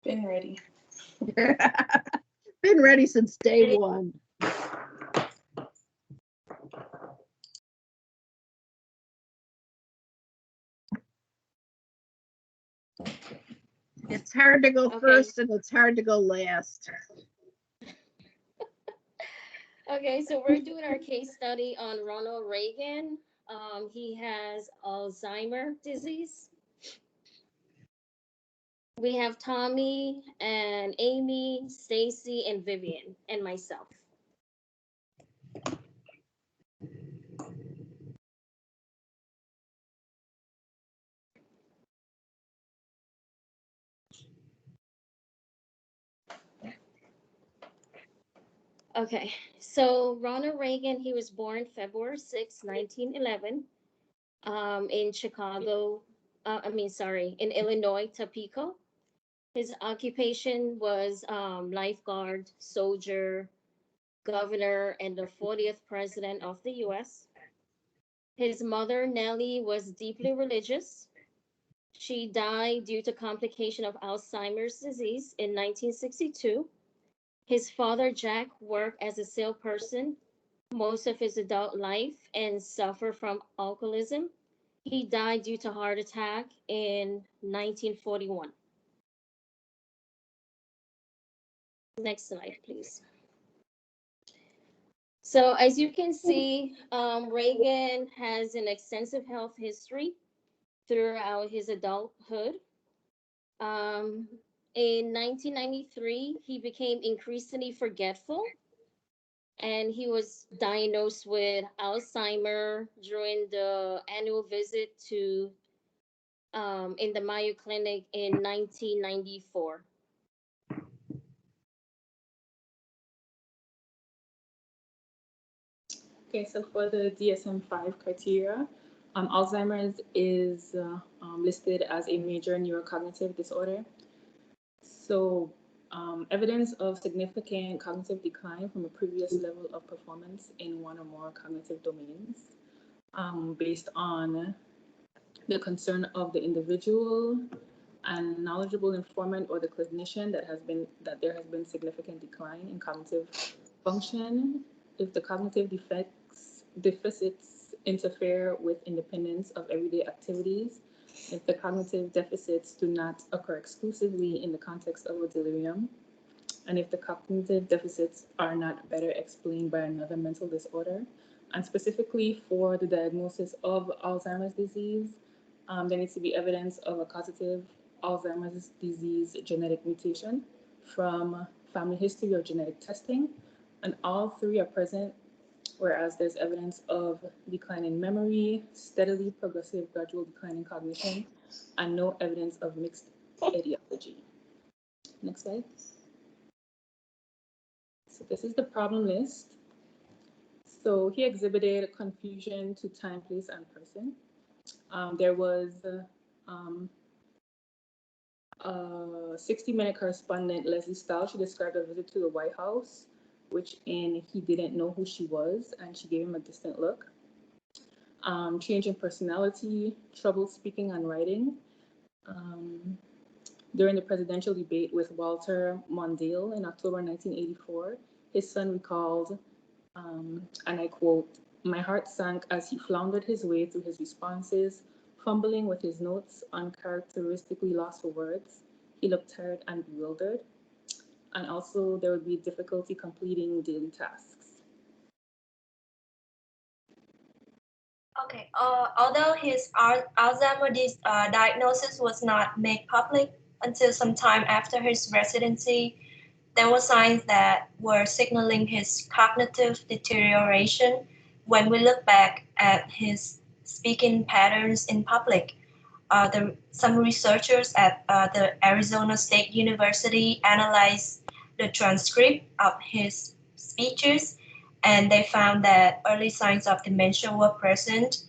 Been ready. Been ready since day one. It's hard to go first and it's hard to go last. Okay, so we're doing our case study on Ronald Reagan. He has Alzheimer's disease. We have Tommy and Amy, Stacy, and Vivian, and myself. Okay, so Ronald Reagan, he was born February 6, 1911, in Chicago, in Illinois, Topeka. His occupation was lifeguard, soldier, governor, and the 40th president of the US. His mother, Nellie, was deeply religious. She died due to complication of Alzheimer's disease in 1962. His father, Jack, worked as a salesperson most of his adult life and suffered from alcoholism. He died due to heart attack in 1941. Next slide, please. So as you can see, Reagan has an extensive health history throughout his adulthood. In 1993, he became increasingly forgetful, and he was diagnosed with Alzheimer during the annual visit to in the Mayo Clinic in 1994. Okay, so for the DSM-5 criteria, Alzheimer's is listed as a major neurocognitive disorder. So evidence of significant cognitive decline from a previous level of performance in one or more cognitive domains, based on the concern of the individual and knowledgeable informant or the clinician that there has been significant decline in cognitive function. If the cognitive deficits interfere with independence of everyday activities, if the cognitive deficits do not occur exclusively in the context of a delirium, and if the cognitive deficits are not better explained by another mental disorder. And specifically for the diagnosis of Alzheimer's disease, there needs to be evidence of a causative Alzheimer's disease genetic mutation from family history or genetic testing, and all three are present, whereas there's evidence of decline in memory, steadily progressive gradual decline in cognition, and no evidence of mixed etiology. Next slide. So this is the problem list. So he exhibited confusion to time, place, and person. There was a 60-minute correspondent, Leslie Stahl. She described a visit to the White House, which in he didn't know who she was, and she gave him a distant look. Change in personality, trouble speaking and writing. During the presidential debate with Walter Mondale in October 1984, his son recalled, and I quote, "My heart sank as he floundered his way through his responses, fumbling with his notes, uncharacteristically lost for words. He looked tired and bewildered." And also there would be difficulty completing daily tasks. Okay, although his Alzheimer's diagnosis was not made public until some time after his residency, there were signs that were signaling his cognitive deterioration when we look back at his speaking patterns in public. Some researchers at the Arizona State University analyzed the transcript of his speeches And they found that early signs of dementia were present,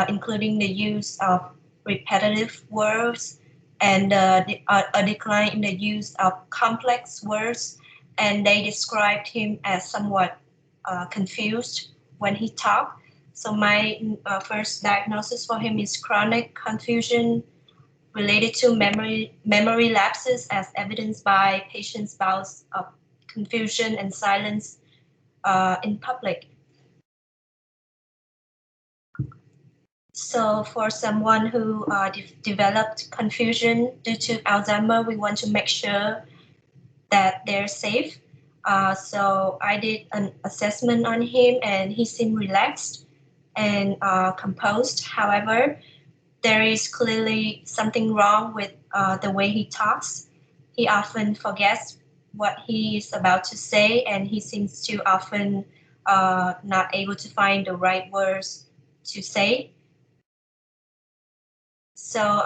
including the use of repetitive words and a decline in the use of complex words. And they described him as somewhat confused when he talked. So my first diagnosis for him is chronic confusion related to memory lapses, as evidenced by patients' bouts of confusion and silence in public. So for someone who developed confusion due to Alzheimer, we want to make sure that they're safe. So I did an assessment on him and he seemed relaxed and composed. However, there is clearly something wrong with the way he talks. He often forgets what he is about to say, and he seems to often not able to find the right words to say. So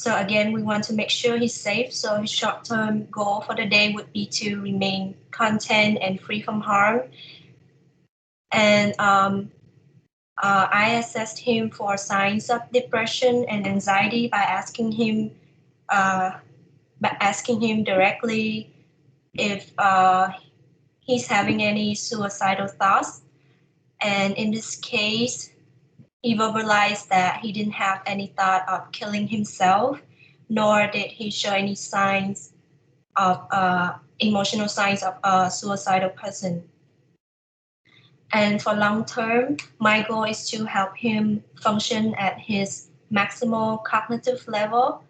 again, we want to make sure he's safe. So his short-term goal for the day would be to remain content and free from harm. And I assessed him for signs of depression and anxiety by asking him directly if he's having any suicidal thoughts. And in this case, he verbalized that he didn't have any thought of killing himself, nor did he show any signs of emotional signs of a suicidal person. And for long term, my goal is to help him function at his maximal cognitive level.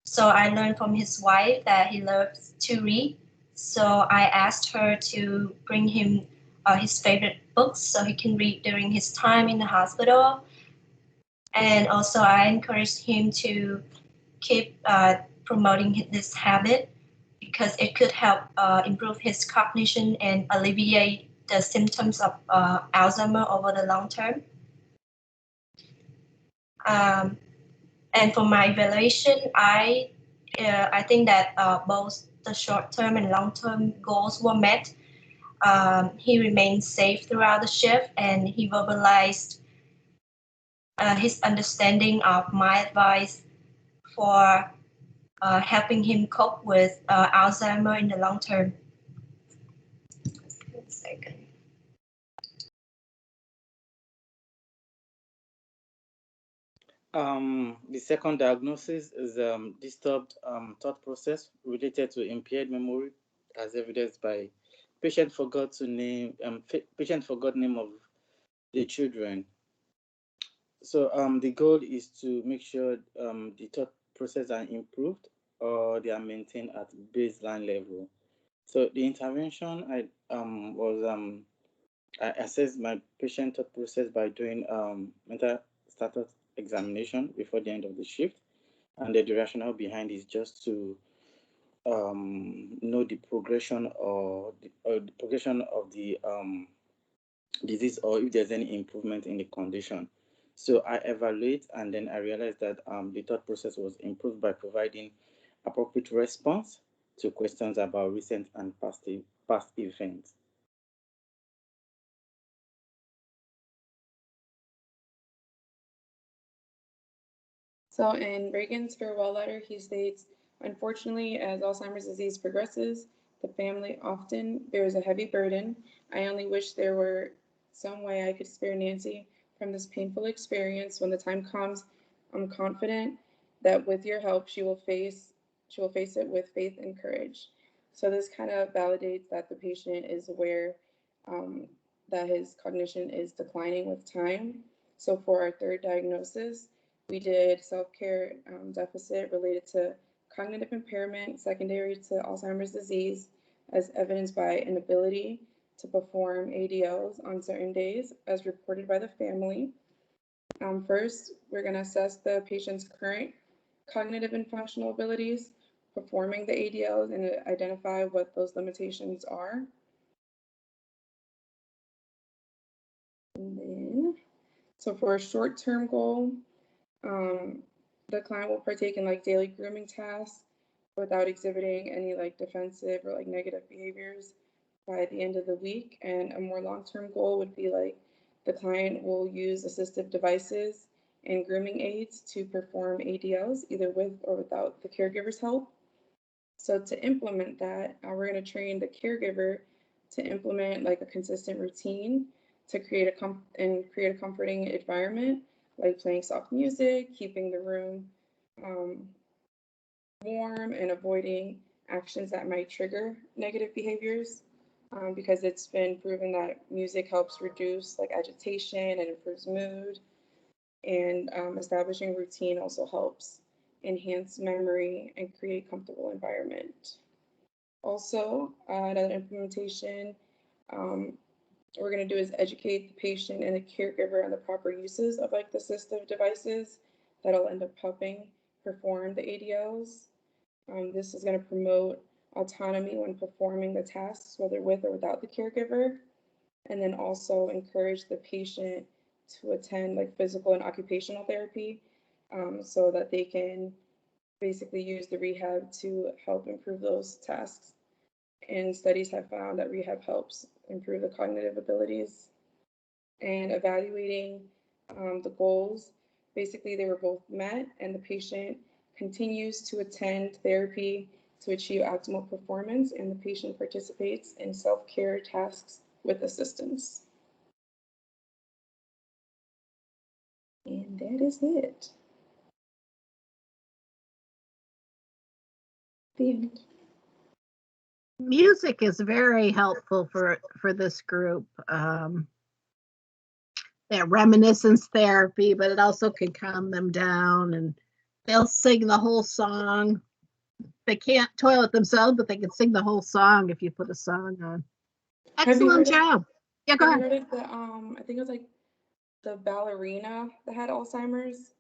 So I learned from his wife that he loves to read. So I asked her to bring him his favorite books so he can read during his time in the hospital. And also I encouraged him to keep promoting this habit because it could help improve his cognition and alleviate the symptoms of Alzheimer over the long term. And for my evaluation, I think that both the short-term and long-term goals were met. He remained safe throughout the shift, and he verbalized his understanding of my advice for helping him cope with Alzheimer in the long term. One second. The second diagnosis is disturbed thought process related to impaired memory, as evidenced by patient forgot name of the children. So the goal is to make sure the thought process are improved or they are maintained at baseline level. So the intervention I assessed my patient thought process by doing mental status examination before the end of the shift, and the rationale behind is just to know the progression the progression of the disease or if there's any improvement in the condition. So I evaluate and then I realized that the thought process was improved by providing appropriate response to questions about recent and past events. So in Reagan's farewell letter, he states, "Unfortunately, as Alzheimer's disease progresses, the family often bears a heavy burden. I only wish there were some way I could spare Nancy from this painful experience. When the time comes, I'm confident that with your help, she will face it with faith and courage." So this kind of validates that the patient is aware that his cognition is declining with time. So for our third diagnosis, we did self-care deficit related to cognitive impairment secondary to Alzheimer's disease, as evidenced by inability to perform ADLs on certain days, as reported by the family. First, we're going to assess the patient's current cognitive and functional abilities, performing the ADLs, and identify what those limitations are. And then, so for a short-term goal, the client will partake in like daily grooming tasks without exhibiting any like defensive or like negative behaviors by the end of the week. And a more long-term goal would be like the client will use assistive devices and grooming aids to perform ADLs, either with or without the caregiver's help. So to implement that, we're going to train the caregiver to implement like a consistent routine to create a comforting environment, like playing soft music, keeping the room warm, and avoiding actions that might trigger negative behaviors. Because it's been proven that music helps reduce like agitation and improves mood, and establishing routine also helps enhance memory and create a comfortable environment. Also, another implementation we're going to do is educate the patient and the caregiver on the proper uses of like the assistive devices that'll end up helping perform the ADLs. This is going to promote autonomy when performing the tasks, whether with or without the caregiver, and then also encourage the patient to attend like physical and occupational therapy so that they can basically use the rehab to help improve those tasks. And studies have found that rehab helps improve the cognitive abilities. And evaluating the goals, basically they were both met, and the patient continues to attend therapy to achieve optimal performance, and the patient participates in self-care tasks with assistance. And that is it. The end. Music is very helpful for this group. That reminiscence therapy, but it also can calm them down, and they'll sing the whole song. They can't toilet themselves, but they can sing the whole song if you put a song on. Excellent job. Yeah, go ahead. Have you heard of the I think it was like the ballerina that had Alzheimer's?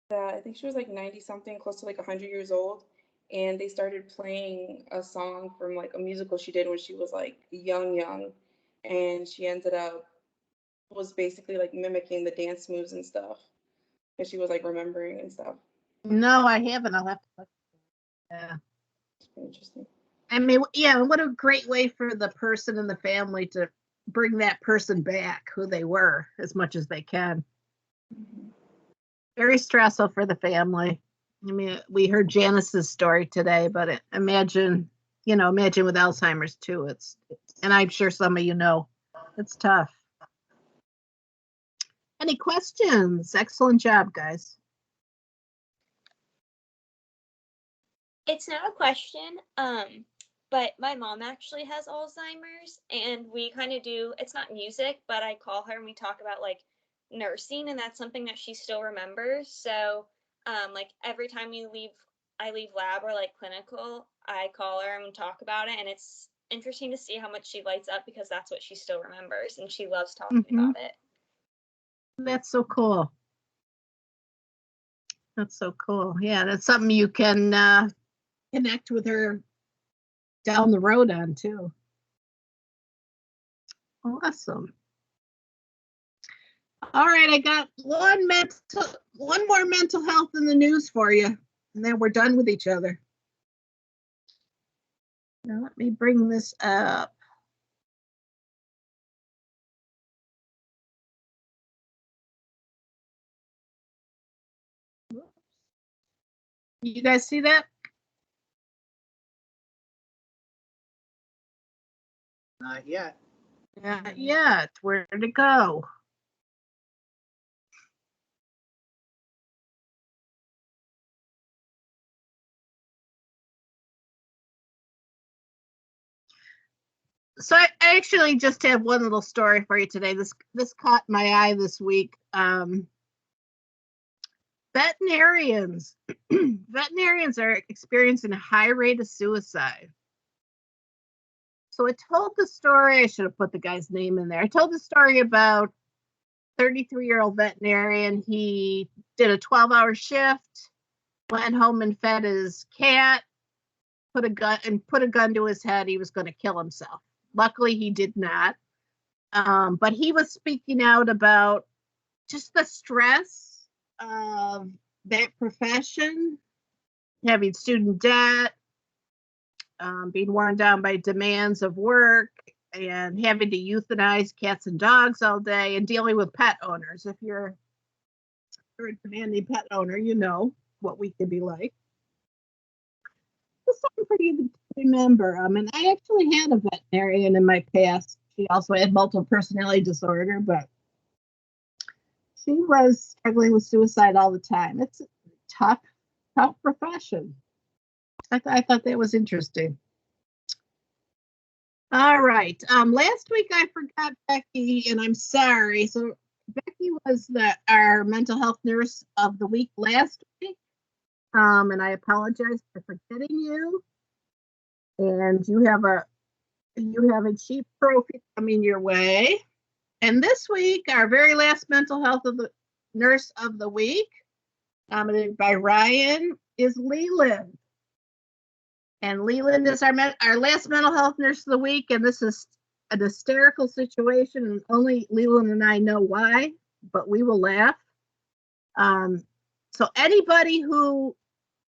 That I think she was like 90 something, close to like 100 years old, and they started playing a song from like a musical she did when she was like young, and she ended up was basically like mimicking the dance moves and stuff, because she was like remembering and stuff. No, I haven't. I'll have to look. Yeah. It's pretty interesting. I mean, yeah, what a great way for the person and the family to bring that person back who they were as much as they can. Mm-hmm. Very stressful for the family. I mean, we heard Janice's story today, but imagine with Alzheimer's too. And I'm sure some of you know, it's tough. Any questions? Excellent job, guys. It's not a question, but my mom actually has Alzheimer's, and we kind of do, it's not music, but I call her and we talk about like nursing, and that's something that she still remembers. So like every time I leave lab or like clinical, I call her and we talk about it, and it's interesting to see how much she lights up because that's what she still remembers, and she loves talking about it. That's so cool. That's so cool. Yeah, that's something you can connect with her down the road on too. Awesome. All right, I got one more mental health in the news for you, and then we're done with each other. Now let me bring this up. You guys see that? Not yet. Not yet. Where did it go? So I actually just have one little story for you today. This caught my eye this week. Veterinarians are experiencing a high rate of suicide. So I told the story, I should have put the guy's name in there. I told the story about 33-year-old veterinarian. He did a 12-hour shift, went home and fed his cat, put a gun to his head. He was going to kill himself. Luckily, he did not. But he was speaking out about just the stress of that profession, having student debt, being worn down by demands of work, and having to euthanize cats and dogs all day and dealing with pet owners. If you're a demanding pet owner, you know what we can be like. It's something for you to remember. And I actually had a veterinarian in my past. She also had multiple personality disorder, but she was struggling with suicide all the time. It's a tough profession. I thought that was interesting. All right. Last week I forgot Becky, and I'm sorry. So Becky was our mental health nurse of the week last week. And I apologize for forgetting you. And you have a cheap trophy coming your way. And this week, our very last mental health of the nurse of the week, nominated by Ryan, is Leland. And Leland is our last mental health nurse of the week, and this is an hysterical situation, and only Leland and I know why, but we will laugh. So anybody who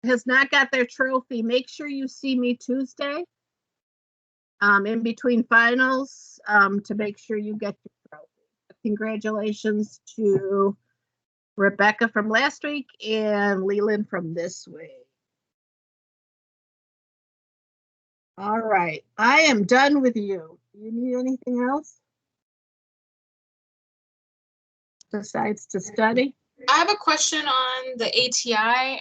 has not got their trophy, make sure you see me Tuesday in between finals to make sure you get your trophy. Congratulations to Rebecca from last week and Leland from this week. All right, I am done with you. Do you need anything else besides to study? I have a question on the ATI.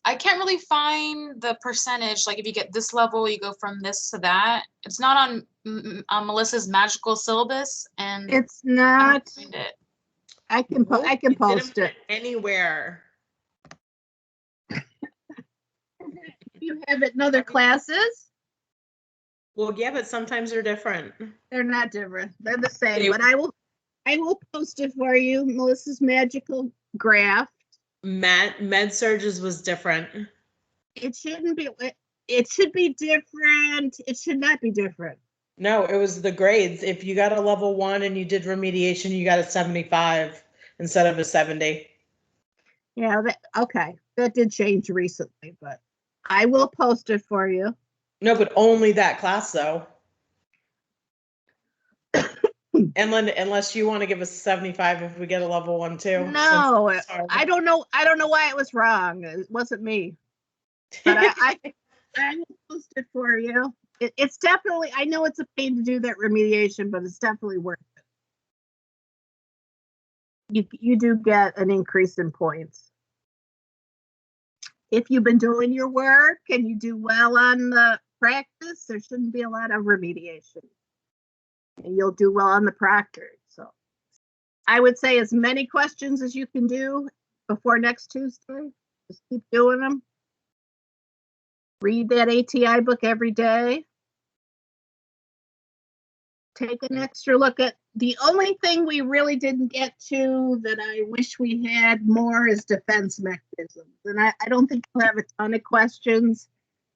I can't really find the percentage. Like if you get this level, you go from this to that. It's not on Melissa's magical syllabus, and it's not. I can Didn't post put it anywhere. You have it in other classes. Well, yeah, but sometimes they're different. They're not different. They're the same. But I will post it for you. Melissa's magical graph. Med surges was different. It shouldn't be. It should be different. It should not be different. No, it was the grades. If you got a level 1 and you did remediation, you got a 75 instead of a 70. Yeah. Okay. That did change recently, but I will post it for you. No, but only that class though. Unless you want to give us a 75 if we get a level 1 too. No, I don't know. I don't know why it was wrong. It wasn't me. But I will post it for you. It's definitely, I know it's a pain to do that remediation, but it's definitely worth it. You do get an increase in points. If you've been doing your work and you do well on the practice, there shouldn't be a lot of remediation. And you'll do well on the proctor. So I would say as many questions as you can do before next Tuesday. Just keep doing them. Read that ATI book every day. Take an extra look at the only thing we really didn't get to that I wish we had more is defense mechanisms. And I don't think we'll have a ton of questions,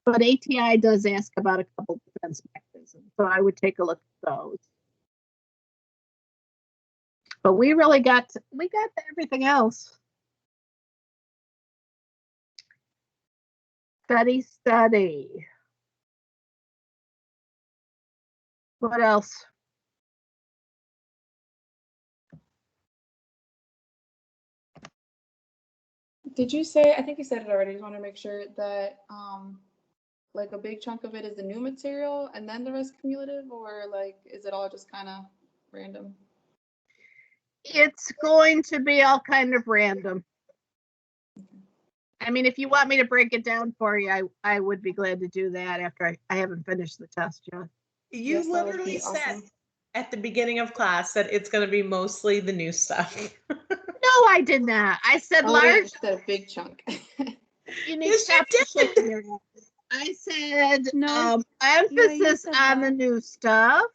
but ATI does ask about a couple defense mechanisms. So I would take a look at those. But we really got to everything else. Study. What else? Did you say, I think you said it already, I just want to make sure that like a big chunk of it is the new material and then the rest cumulative, or like is it all just kind of random? It's going to be all kind of random. I mean, if you want me to break it down for you, I would be glad to do that after I haven't finished the test yet. You literally said at the beginning of class that it's going to be mostly the new stuff. No, I did not. I said large. The big chunk. You need to stop shaking your head. I said emphasis on the new stuff.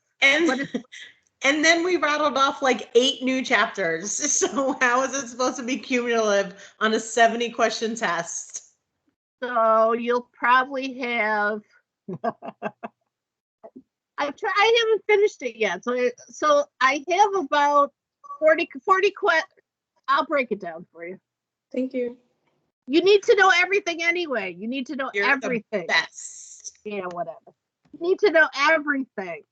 And then we rattled off like 8 new chapters. So how is it supposed to be cumulative on a 70 question test? So you'll probably have. I haven't finished it yet. So I have about 40 questions. I'll break it down for you. Thank you. You need to know everything anyway. You need to know You're everything. The best. Yeah, whatever. You need to know everything.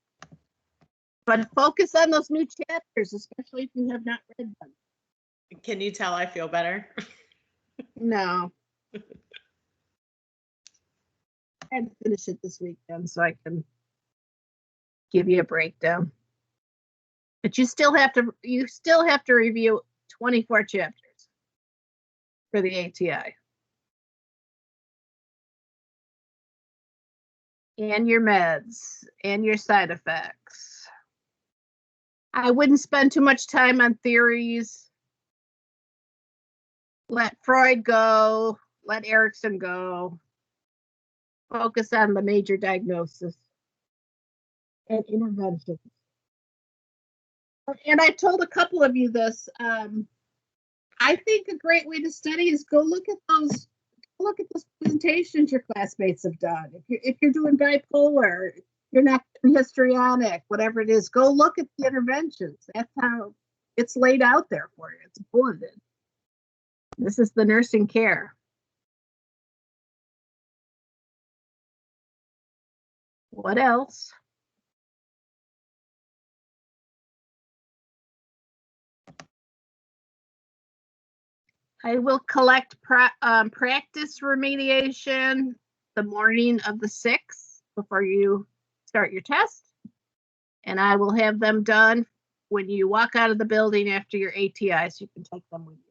But focus on those new chapters, especially if you have not read them. Can you tell I feel better? No. I had to finish it this weekend so I can give you a breakdown. But you still have to review 24 chapters for the ATI. And your meds and your side effects. I wouldn't spend too much time on theories. Let Freud go, let Erickson go. Focus on the major diagnosis and interventions. And I told a couple of you this. I think a great way to study is go look at those presentations your classmates have done. If you're doing bipolar, you're not histrionic, whatever it is, go look at the interventions. That's how it's laid out there for you. It's bulleted. This is the nursing care. What else? I will collect practice remediation the morning of the 6th before you start your test. And I will have them done when you walk out of the building after your ATI, so you can take them with you.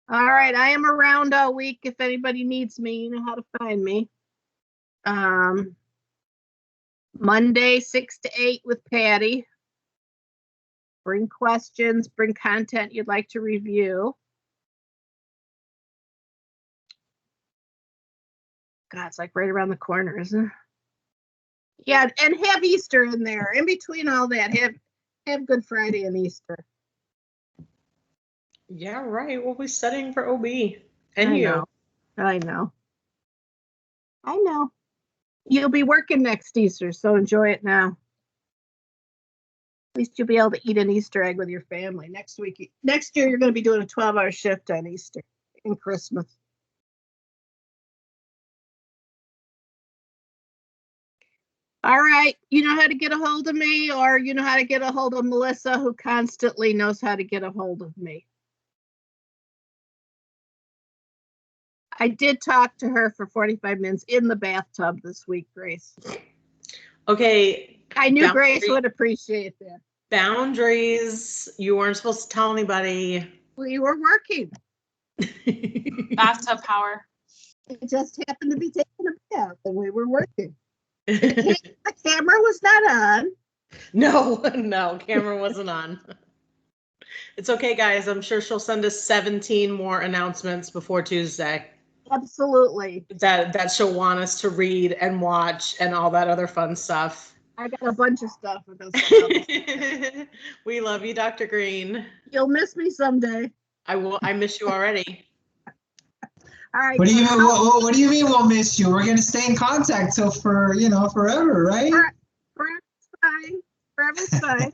All right, I am around all week. If anybody needs me, you know how to find me. Monday, 6 to 8 with Patty. Bring questions, bring content you'd like to review. God, it's like right around the corner, isn't it? Yeah, and have Easter in there. In between all that, have Good Friday and Easter. Yeah, right. We'll be studying for OB. And I you. know. I know. I know. You'll be working next Easter, so enjoy it now. At least you'll be able to eat an Easter egg with your family. Next year, you're going to be doing a 12-hour shift on Easter and Christmas. All right. You know how to get a hold of me, or you know how to get a hold of Melissa, who constantly knows how to get a hold of me. I did talk to her for 45 minutes in the bathtub this week, Grace. Okay. I knew Grace would appreciate that. Boundaries. You weren't supposed to tell anybody. We were working. Bathtub power. It just happened to be taking a bath and we were working. The camera was not on. No, camera wasn't on. It's okay, guys. I'm sure she'll send us 17 more announcements before Tuesday. Absolutely. That she'll want us to read and watch and all that other fun stuff. I got a bunch of stuff. We love you, Dr. Green. You'll miss me someday. I will. I miss you already. All right. What do you mean? What do you mean we'll miss you? We're gonna stay in contact till forever, right? Forever's fine. Forever's fine.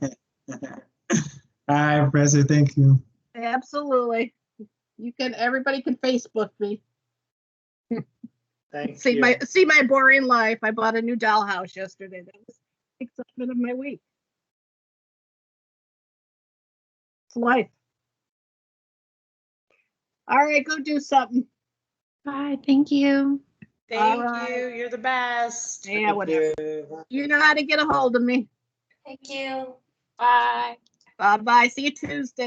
All right, Professor. Thank you. Absolutely. Everybody can Facebook me. Thank see you. see my boring life. I bought a new dollhouse yesterday. That was the excitement of my week. It's life. All right, go do something. Bye. Thank you. Thank you. You're the best. Yeah, whatever. You know how to get a hold of me. Thank you. Bye. Bye-bye. See you Tuesday.